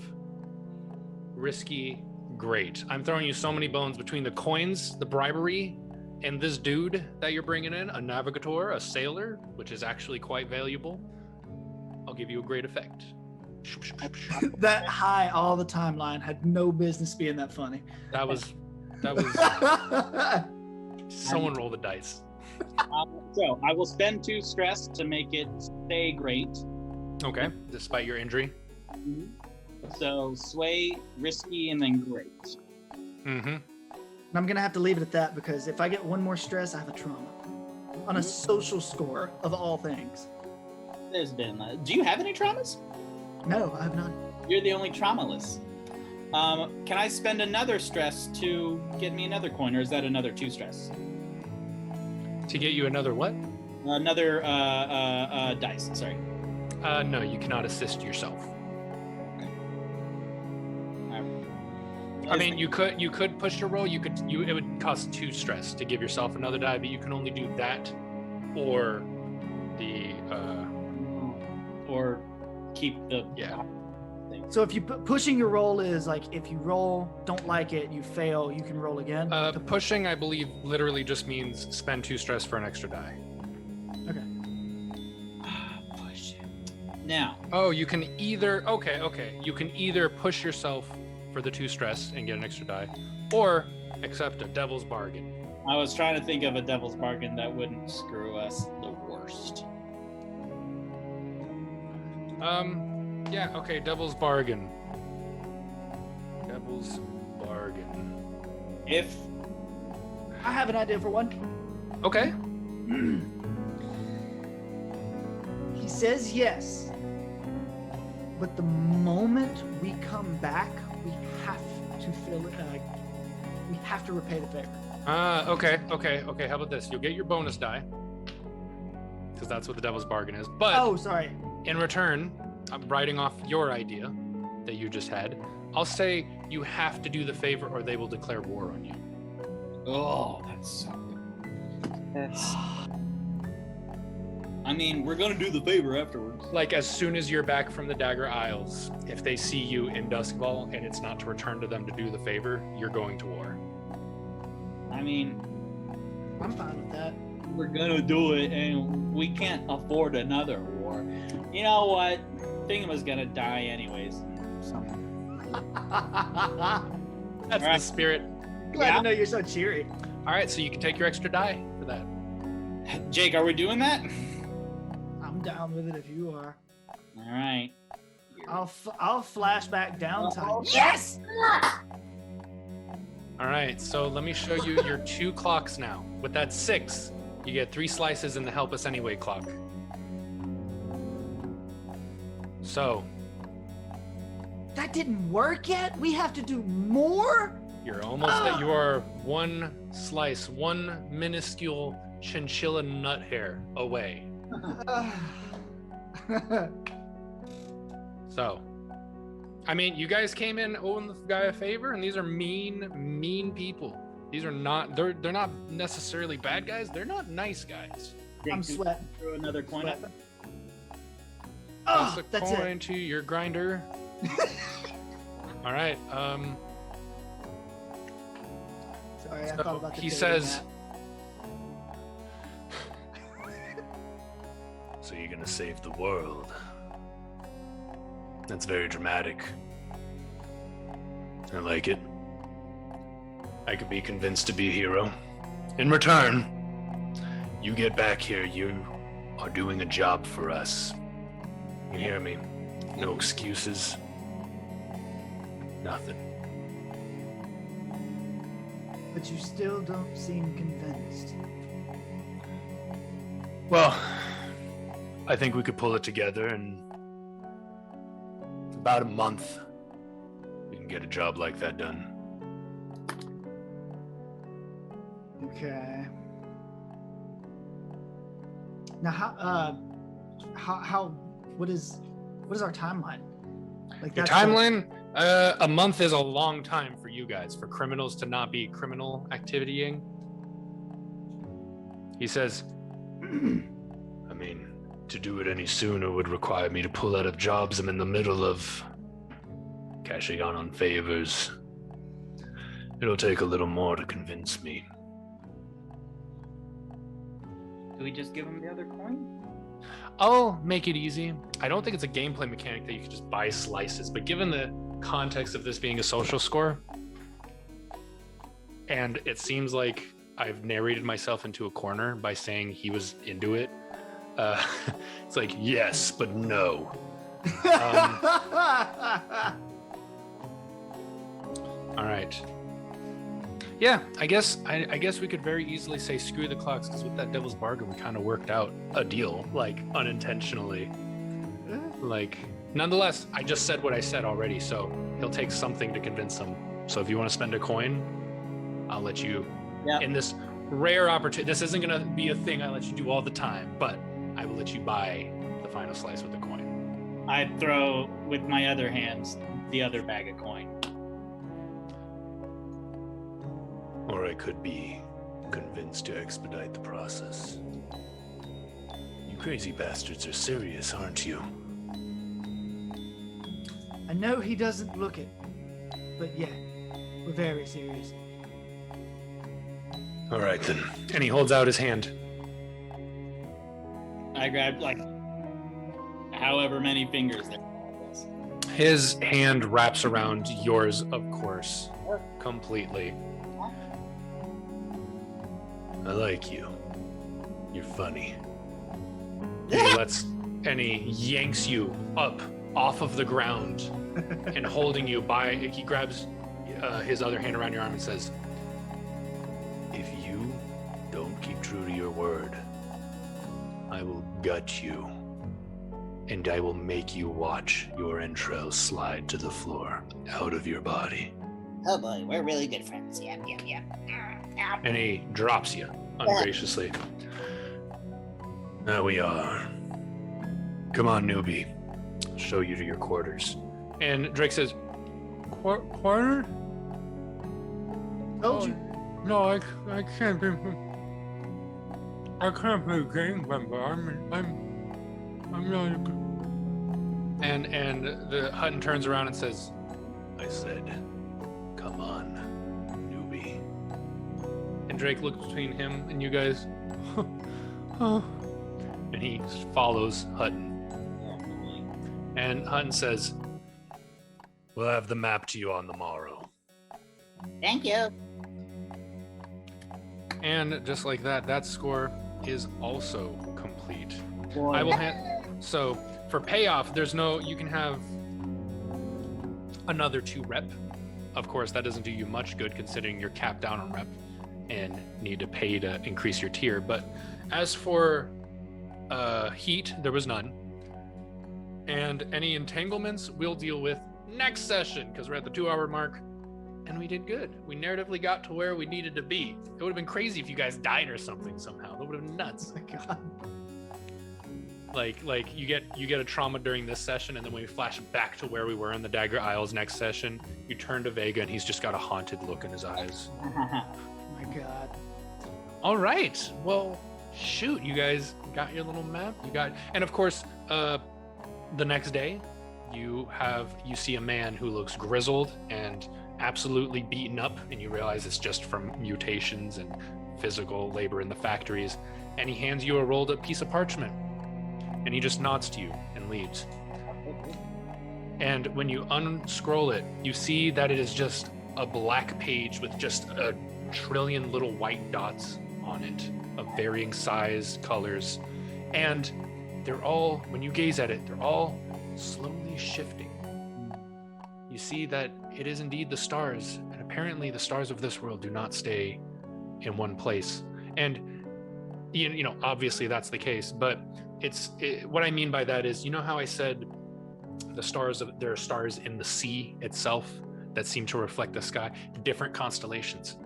risky, great. I'm throwing you so many bones between the coins, the bribery, and this dude that you're bringing in, a navigator, a sailor, which is actually quite valuable. I'll give you a great effect. That high all the time line had no business being that funny. That was someone roll the dice. So I will spend 2 stress to make it stay great. Okay, despite your injury. So sway, risky, and then great. Mm-hmm. And I'm gonna have to leave it at that because if I get one more stress, I have a trauma. On a social score of all things. There's been. Do you have any traumas? No, I have none. You're the only traumaless. Can I spend another stress to get me another coin, or is that another 2 stress? To get you another what? Another dice. Sorry. No, you cannot assist yourself. I mean, you could push your roll. It would cost 2 stress to give yourself another die, but you can only do that, or the or keep the yeah. So if you pushing your roll is like if you roll, don't like it, you fail, you can roll again. Pushing, I believe, literally just means spend 2 stress for an extra die. Okay. push it. Now. Oh, you can either you can either push yourself for the 2 stress and get an extra die, or accept a devil's bargain. I was trying to think of a devil's bargain that wouldn't screw us the worst. Yeah, okay, devil's bargain. Devil's bargain. If I have an idea for one. Okay. He says yes, but the moment we come back, we have to fill it. We have to repay the favor. Okay. How about this? You'll get your bonus die, because that's what the devil's bargain is. But Oh, sorry. in return, I'm writing off your idea that you just had. I'll say you have to do the favor, or they will declare war on you. oh, that's something. That's. I mean, we're gonna do the favor afterwards. Like, as soon as you're back from the Dagger Isles, if they see you in Duskfall and it's not to return to them to do the favor, you're going to war. I mean, I'm fine with that. we're gonna do it, and we can't afford another war. You know what? Thingama's gonna die anyways. So. That's the Alright. spirit. Glad Yeah. to know you're so cheery. All right, so you can take your extra die for that. Jake, are we doing that? I'm down with it if you are. All right. I'll flashback downtime. Yes! All right, so let me show you your 2 clocks now. With that 6, you get 3 slices in the help us anyway clock. So That didn't work yet? We have to do more? you're almost at your 1 slice, 1 minuscule chinchilla nut hair away. So, I mean, you guys came in owing the guy a favor, and these are mean people. These are not, they're not necessarily bad guys. They're not nice guys. Jake, I'm do you sweating. throw another coin at them? Toss Oh, a that's coin it. to your grinder. All right. Sorry, I So thought about the he dating says, app. "So you're gonna save the world? That's very dramatic. I like it. I could be convinced to be a hero. In return, you get back here. You are doing a job for us. You hear me? No excuses. Nothing." But you still don't seem convinced. Well, I think we could pull it together in about a month. We can get a job like that done. Okay. Now, what is our timeline? Like Your that's timeline? A month is a long time for you guys, for criminals to not be criminal activitying. He says, I mean, to do it any sooner would require me to pull out of jobs I'm in the middle of, cashing out on favors. It'll take a little more to convince me. Do we just give him the other coin? I'll make it easy. I don't think it's a gameplay mechanic that you can just buy slices, but given the context of this being a social score, and it seems like I've narrated myself into a corner by saying he was into it, it's like, yes, but no. All right. Yeah, I guess we could very easily say screw the clocks, because with that devil's bargain, we kind of worked out a deal, like unintentionally. Like, nonetheless, I just said what I said already, so he'll take something to convince him. So if you want to spend a coin, I'll let you. Yeah. In this rare opportunity, this isn't gonna be a thing I let you do all the time, but I will let you buy the final slice with the coin. I throw with my other hands the other bag of coin. Or I could be convinced to expedite the process. You crazy bastards are serious, aren't you? I know he doesn't look it, but yeah, we're very serious. All right then. And he holds out his hand. I grab like however many fingers there. I guess. His hand wraps around yours, of course, completely. I like you. You're funny. Hey, and he yanks you up off of the ground and holding you by, he grabs his other hand around your arm and says, "If you don't keep true to your word, I will gut you, and I will make you watch your entrails slide to the floor out of your body." Oh boy, we're really good friends. Yep. And he drops you ungraciously. There we are. Come on, newbie. I'll show you to your quarters. And Drake says, Quarter? Told you. No, I can't be. I can't be a gang member. I'm not. And the Hutton turns around and says, "I said, come on, newbie." And Drake looks between him and you guys. And he follows Hutton. And Hutton says, "We'll have the map to you on the morrow." Thank you. And just like that, that score is also complete. Boy. I will so for payoff, there's no, you can have another 2 rep. Of course, that doesn't do you much good considering you're capped down on rep and need to pay to increase your tier. But as for heat, there was none. And any entanglements we'll deal with next session because we're at the 2-hour mark. And we did good. We narratively got to where we needed to be. It would have been crazy if you guys died or something somehow. That would have been nuts. Oh my God. Like you get a trauma during this session, and then when we flash back to where we were in the Dagger Isles next session, you turn to Vega and he's just got a haunted look in his eyes. Oh my God. All right. Well, shoot, you guys got your little map. And of course, the next day, you see a man who looks grizzled and absolutely beaten up, and you realize it's just from mutations and physical labor in the factories, and he hands you a rolled up piece of parchment, and he just nods to you and leaves. And when you unscroll it, you see that it is just a black page with just a trillion little white dots on it of varying size, colors, and they're all, when you gaze at it, they're all slowly shifting. You see that it is indeed the stars, and apparently the stars of this world do not stay in one place. And you know, obviously that's the case, but what I mean by that is, you know how I said there are stars in the sea itself that seem to reflect the sky, different constellations,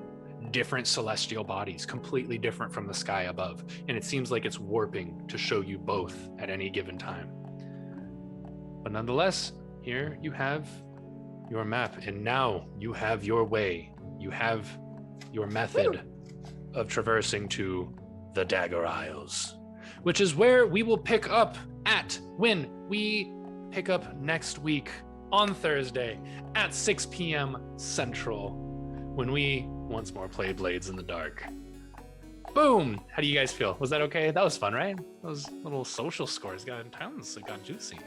different celestial bodies, completely different from the sky above, and it seems like it's warping to show you both at any given time. But nonetheless, here you have your map, and now you have your way. You have your method of traversing to the Dagger Isles, which is where we will pick up at when we pick up next week on Thursday at 6 p.m. Central, when we once more play Blades in the Dark. Boom! How do you guys feel? Was that okay? That was fun, right? Those little social scores got intense. It got juicy.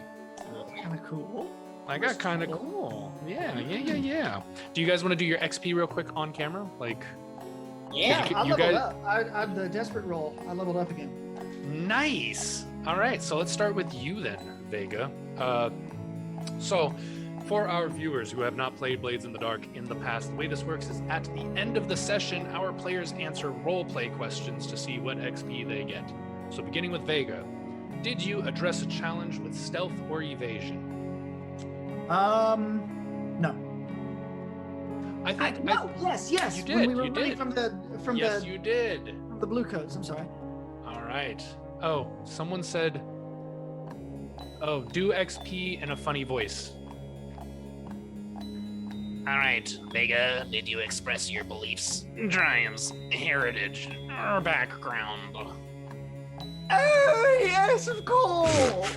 Kind of cool. I got kind of cool. Yeah. Do you guys want to do your XP real quick on camera? Like, Yeah. I leveled up. I'm the desperate roll. I leveled up again. nice. All right, so let's start with you then, Vega. So, for our viewers who have not played Blades in the Dark in the past, the way this works is at the end of the session, our players answer roleplay questions to see what XP they get. So, beginning with Vega, did you address a challenge with stealth or evasion? No. Yes. You did. When we were You running did. from Yes, the you did. from the blue coats. I'm sorry. All right. Oh, someone said, "Oh, do XP in a funny voice." All right, Vega, did you express your beliefs, drives, heritage, or background? Oh yes, of course.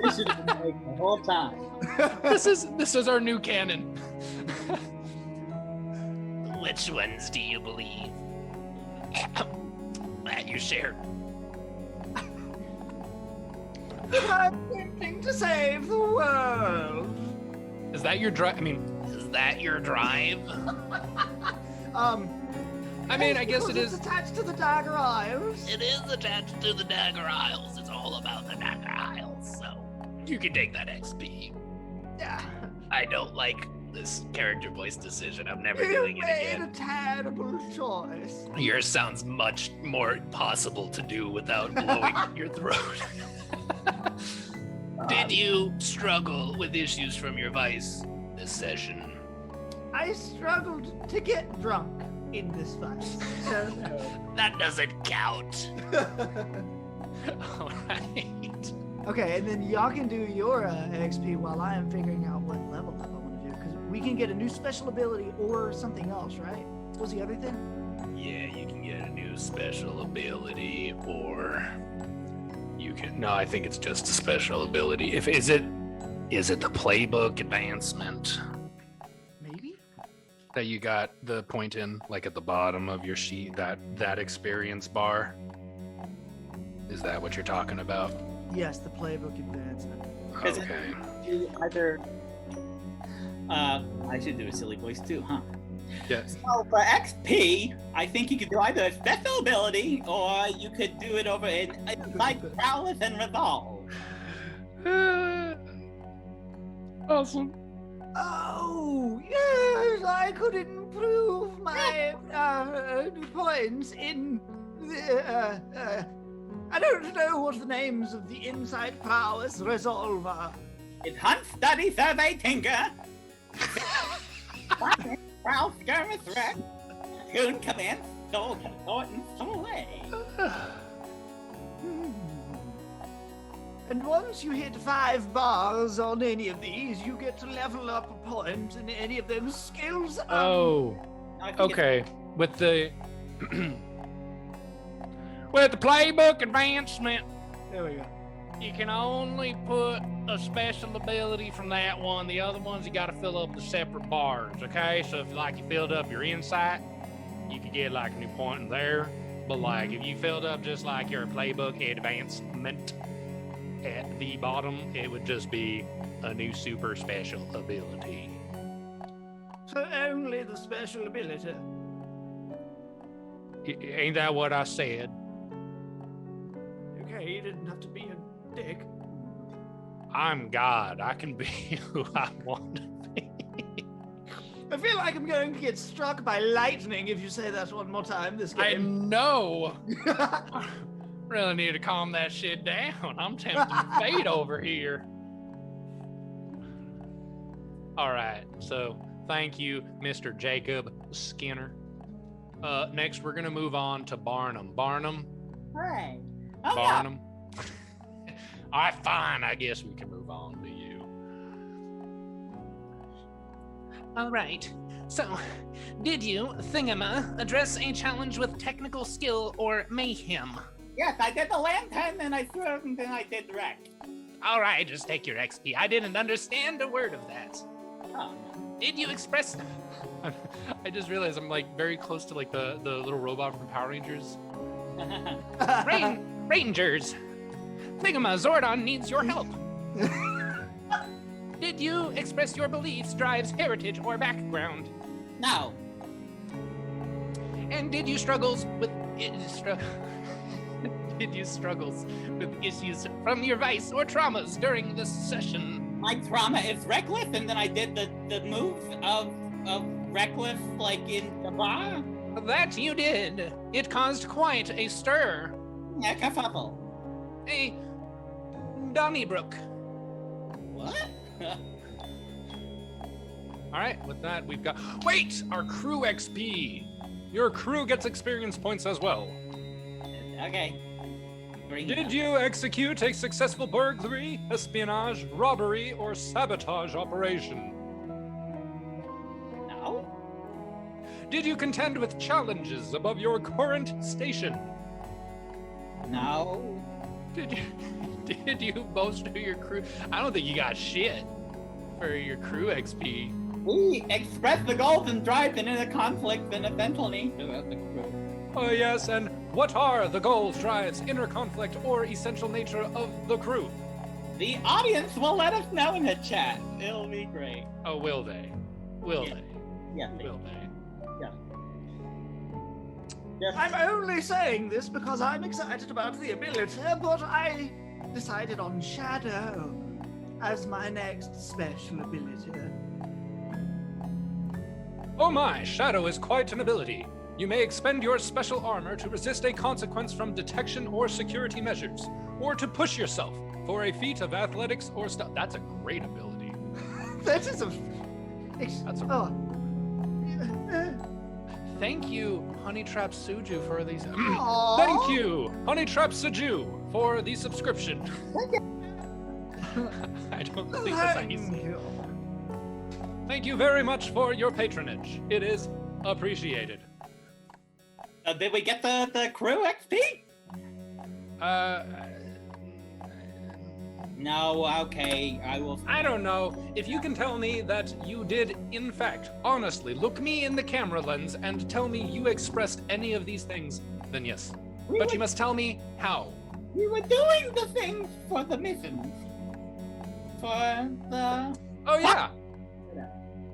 This has been like the whole time. This is our new canon. Which ones do you believe? That you share. I'm attempting to save the world. Is that your drive? I mean, Is that your drive? I mean, I guess Because it it's is. attached to the Dagger Isles. It is attached to the Dagger Isles. It's all about the Dagger Isles, so you can take that XP. Yeah. I don't like this character voice decision. I'm never You doing it made again. a terrible choice. Yours sounds much more possible to do without blowing your throat. Did you struggle with issues from your vice this session? I struggled to get drunk in this fight. So no. That doesn't count. All right. Okay, and then y'all can do your XP while I am figuring out what level up I want to do, because we can get a new special ability or something else, right? What was the other thing? Yeah, you can get a new special ability, or you can. No, I think it's just a special ability. Is it the playbook advancement Maybe? that you got the point in, like at the bottom of your sheet, that experience bar? Is that what you're talking about? Yes, the playbook advancement. Because Okay. you either. I should do a silly voice too, huh? Yes. So for XP, I think you could do either a special ability or you could do it over in like prowess and resolve. Awesome. Oh, yes, I could improve my points in the, I don't know what the names of the insight prowess resolve are. It's Hunt, Study, Survey, Tinker. Prowl, Skirmish, Threat. Tune, Command, Soul, Contort, and Soleil. And once you hit 5 bars on any of these, you get to level up a point in any of those skills. Oh. I think Okay. With the playbook advancement, There we go. you can only put a special ability from that one. The other ones you got to fill up the separate bars. Okay, so if you filled up your insight, you could get like a new point in there. But like if you filled up just like your playbook advancement at the bottom, it would just be a new super special ability. So only the special ability. Ain't that what I said? Okay, you didn't have to be a dick. I'm God. I can be who I want to be. I feel like I'm going to get struck by lightning if you say that one more time this I game. know. Really need to calm that shit down. I'm tempting fate over here. All right. So thank you, Mr. Jacob Skinner. Next, we're going to move on to Barnum. Barnum? Right. Oh, Barnum? All right, fine. I guess we can move on to you. All right. So, did you, Thingama, address a challenge with technical skill or mayhem? Yes, I did the lantern, and I threw it, and then I did the wreck. All right, just take your XP. I didn't understand a word of that. Oh, Did you express... I just realized I'm like very close to like the little robot from Power Rangers. no. Rangers! Thingama, Zordon needs your help. Did you express your beliefs, drives, heritage, or background? No. And did you struggles with... Did you struggles with issues from your vice or traumas during this session? My trauma is reckless, and then I did the move of reckless, like in the bar. That you did. It caused quite a stir. Yeah, kerfuffle. A Donnybrook. What? All right, with that, we've got... Wait! Our crew XP! Your crew gets experience points as well. Okay. Bring it Did up. you execute a successful burglary, espionage, robbery, or sabotage operation? No. Did you contend with challenges above your current station? No. Did you bolster your crew? I don't think you got shit for your crew XP. We express the goals and drive in a conflict and eventually throughout the group. Oh yes, and what are the goals, drives, inner conflict, or essential nature of the crew? The audience will let us know in the chat. It'll be great. Oh, will they? Will Yeah. they? Yeah. Will they? Yeah. I'm only saying this because I'm excited about the ability, but I decided on Shadow as my next special ability. Oh my, Shadow is quite an ability. You may expend your special armor to resist a consequence from detection or security measures, or to push yourself for a feat of athletics or stuff. That's a great ability. That is a. That's a. Oh. Thank you, Honey Trap Suju, for these. Aw. Thank you, Honey Trap Suju, for the subscription. I don't think that's how you say it. you. Thank you very much for your patronage. It is appreciated. Did we get the crew XP? No, okay, I will. I don't know. If you can tell me that you did, in fact, honestly, look me in the camera lens and tell me you expressed any of these things, then yes. But you must tell me how. We were doing the thing for the mission. For the... Oh, yeah.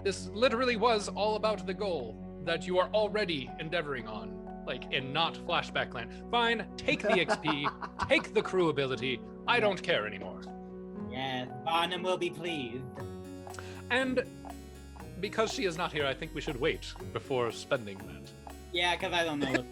This literally was all about the goal that you are already endeavoring on. Like, in not Flashback Land. Fine, take the XP, take the crew ability. I don't care anymore. Yeah, Barnum will be pleased. And because she is not here, I think we should wait before spending that. Yeah, because I don't know.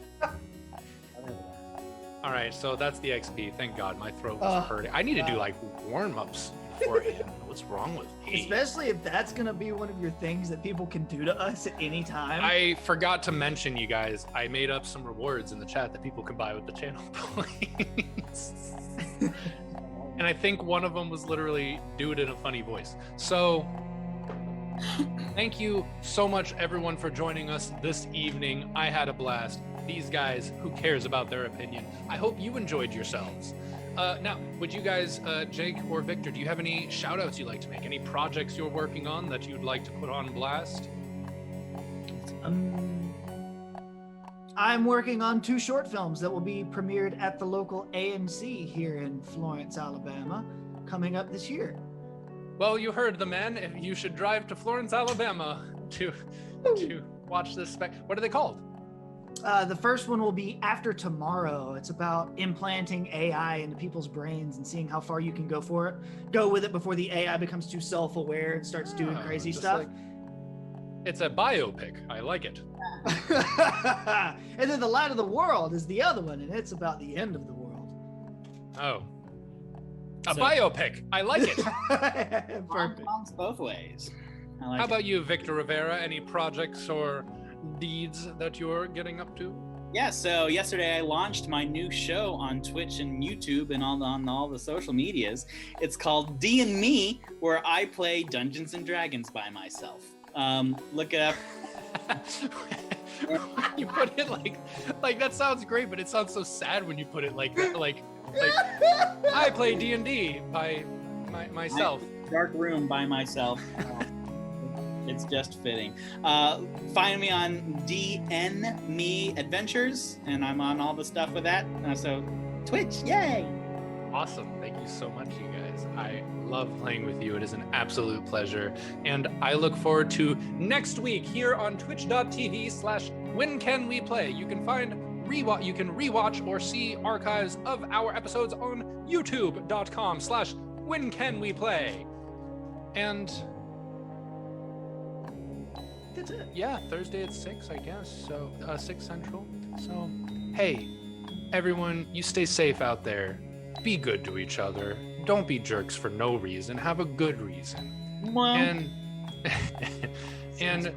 All right, so that's the XP. Thank God, my throat was hurting. I need to do like warm-ups beforehand. What's wrong with me? Especially if that's gonna be one of your things that people can do to us at any time. I forgot to mention, you guys, I made up some rewards in the chat that people can buy with the channel points. And I think one of them was literally do it in a funny voice. So thank you so much, everyone, for joining us this evening. I had a blast. These guys, who cares about their opinion? I hope you enjoyed yourselves. Now, would you guys, Jake or Victor, do you have any shout outs you'd like to make? Any projects you're working on that you'd like to put on blast? I'm working on 2 short films that will be premiered at the local AMC here in Florence, Alabama, coming up this year. Well, you heard the man. If you should drive to Florence, Alabama to watch this spec. What are they called? The first one will be After Tomorrow. It's about implanting AI into people's brains and seeing how far you can go with it before the AI becomes too self-aware and starts doing crazy stuff. Like, it's a biopic. I like it. And then The Light of the World is the other one, and it's about the end of the world. Oh. A biopic. I like it. Perfect. Both ways. I like How about you, Victor Rivera? Any projects or deeds that you're getting up to? Yeah, so yesterday I launched my new show on Twitch and YouTube and on all the social medias. It's called D&Me, where I play Dungeons and Dragons by myself. Look it up. You put it like that sounds great, but it sounds so sad when you put it like that. Like I play D&D by myself. Dark room by myself. It's just fitting. Find me on DNMe Adventures, and I'm on all the stuff with that. So Twitch, yay! Awesome. Thank you so much, you guys. I love playing with you. It is an absolute pleasure. And I look forward to next week here on twitch.tv/whencanweplay. You can rewatch or see archives of our episodes on youtube.com/whencanweplay. And That's it. yeah, Thursday at 6, I guess. So 6 Central. So hey, everyone, you stay safe out there. Be good to each other. Don't be jerks for no reason. Have a good reason. Well, And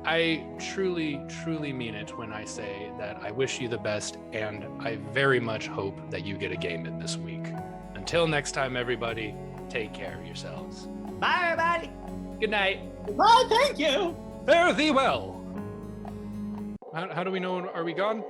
I truly, truly mean it when I say that I wish you the best, and I very much hope that you get a game in this week. Until next time, everybody, take care of yourselves. Bye, everybody. Good night. bye, thank you! Fare thee well. How do we know? Are we gone?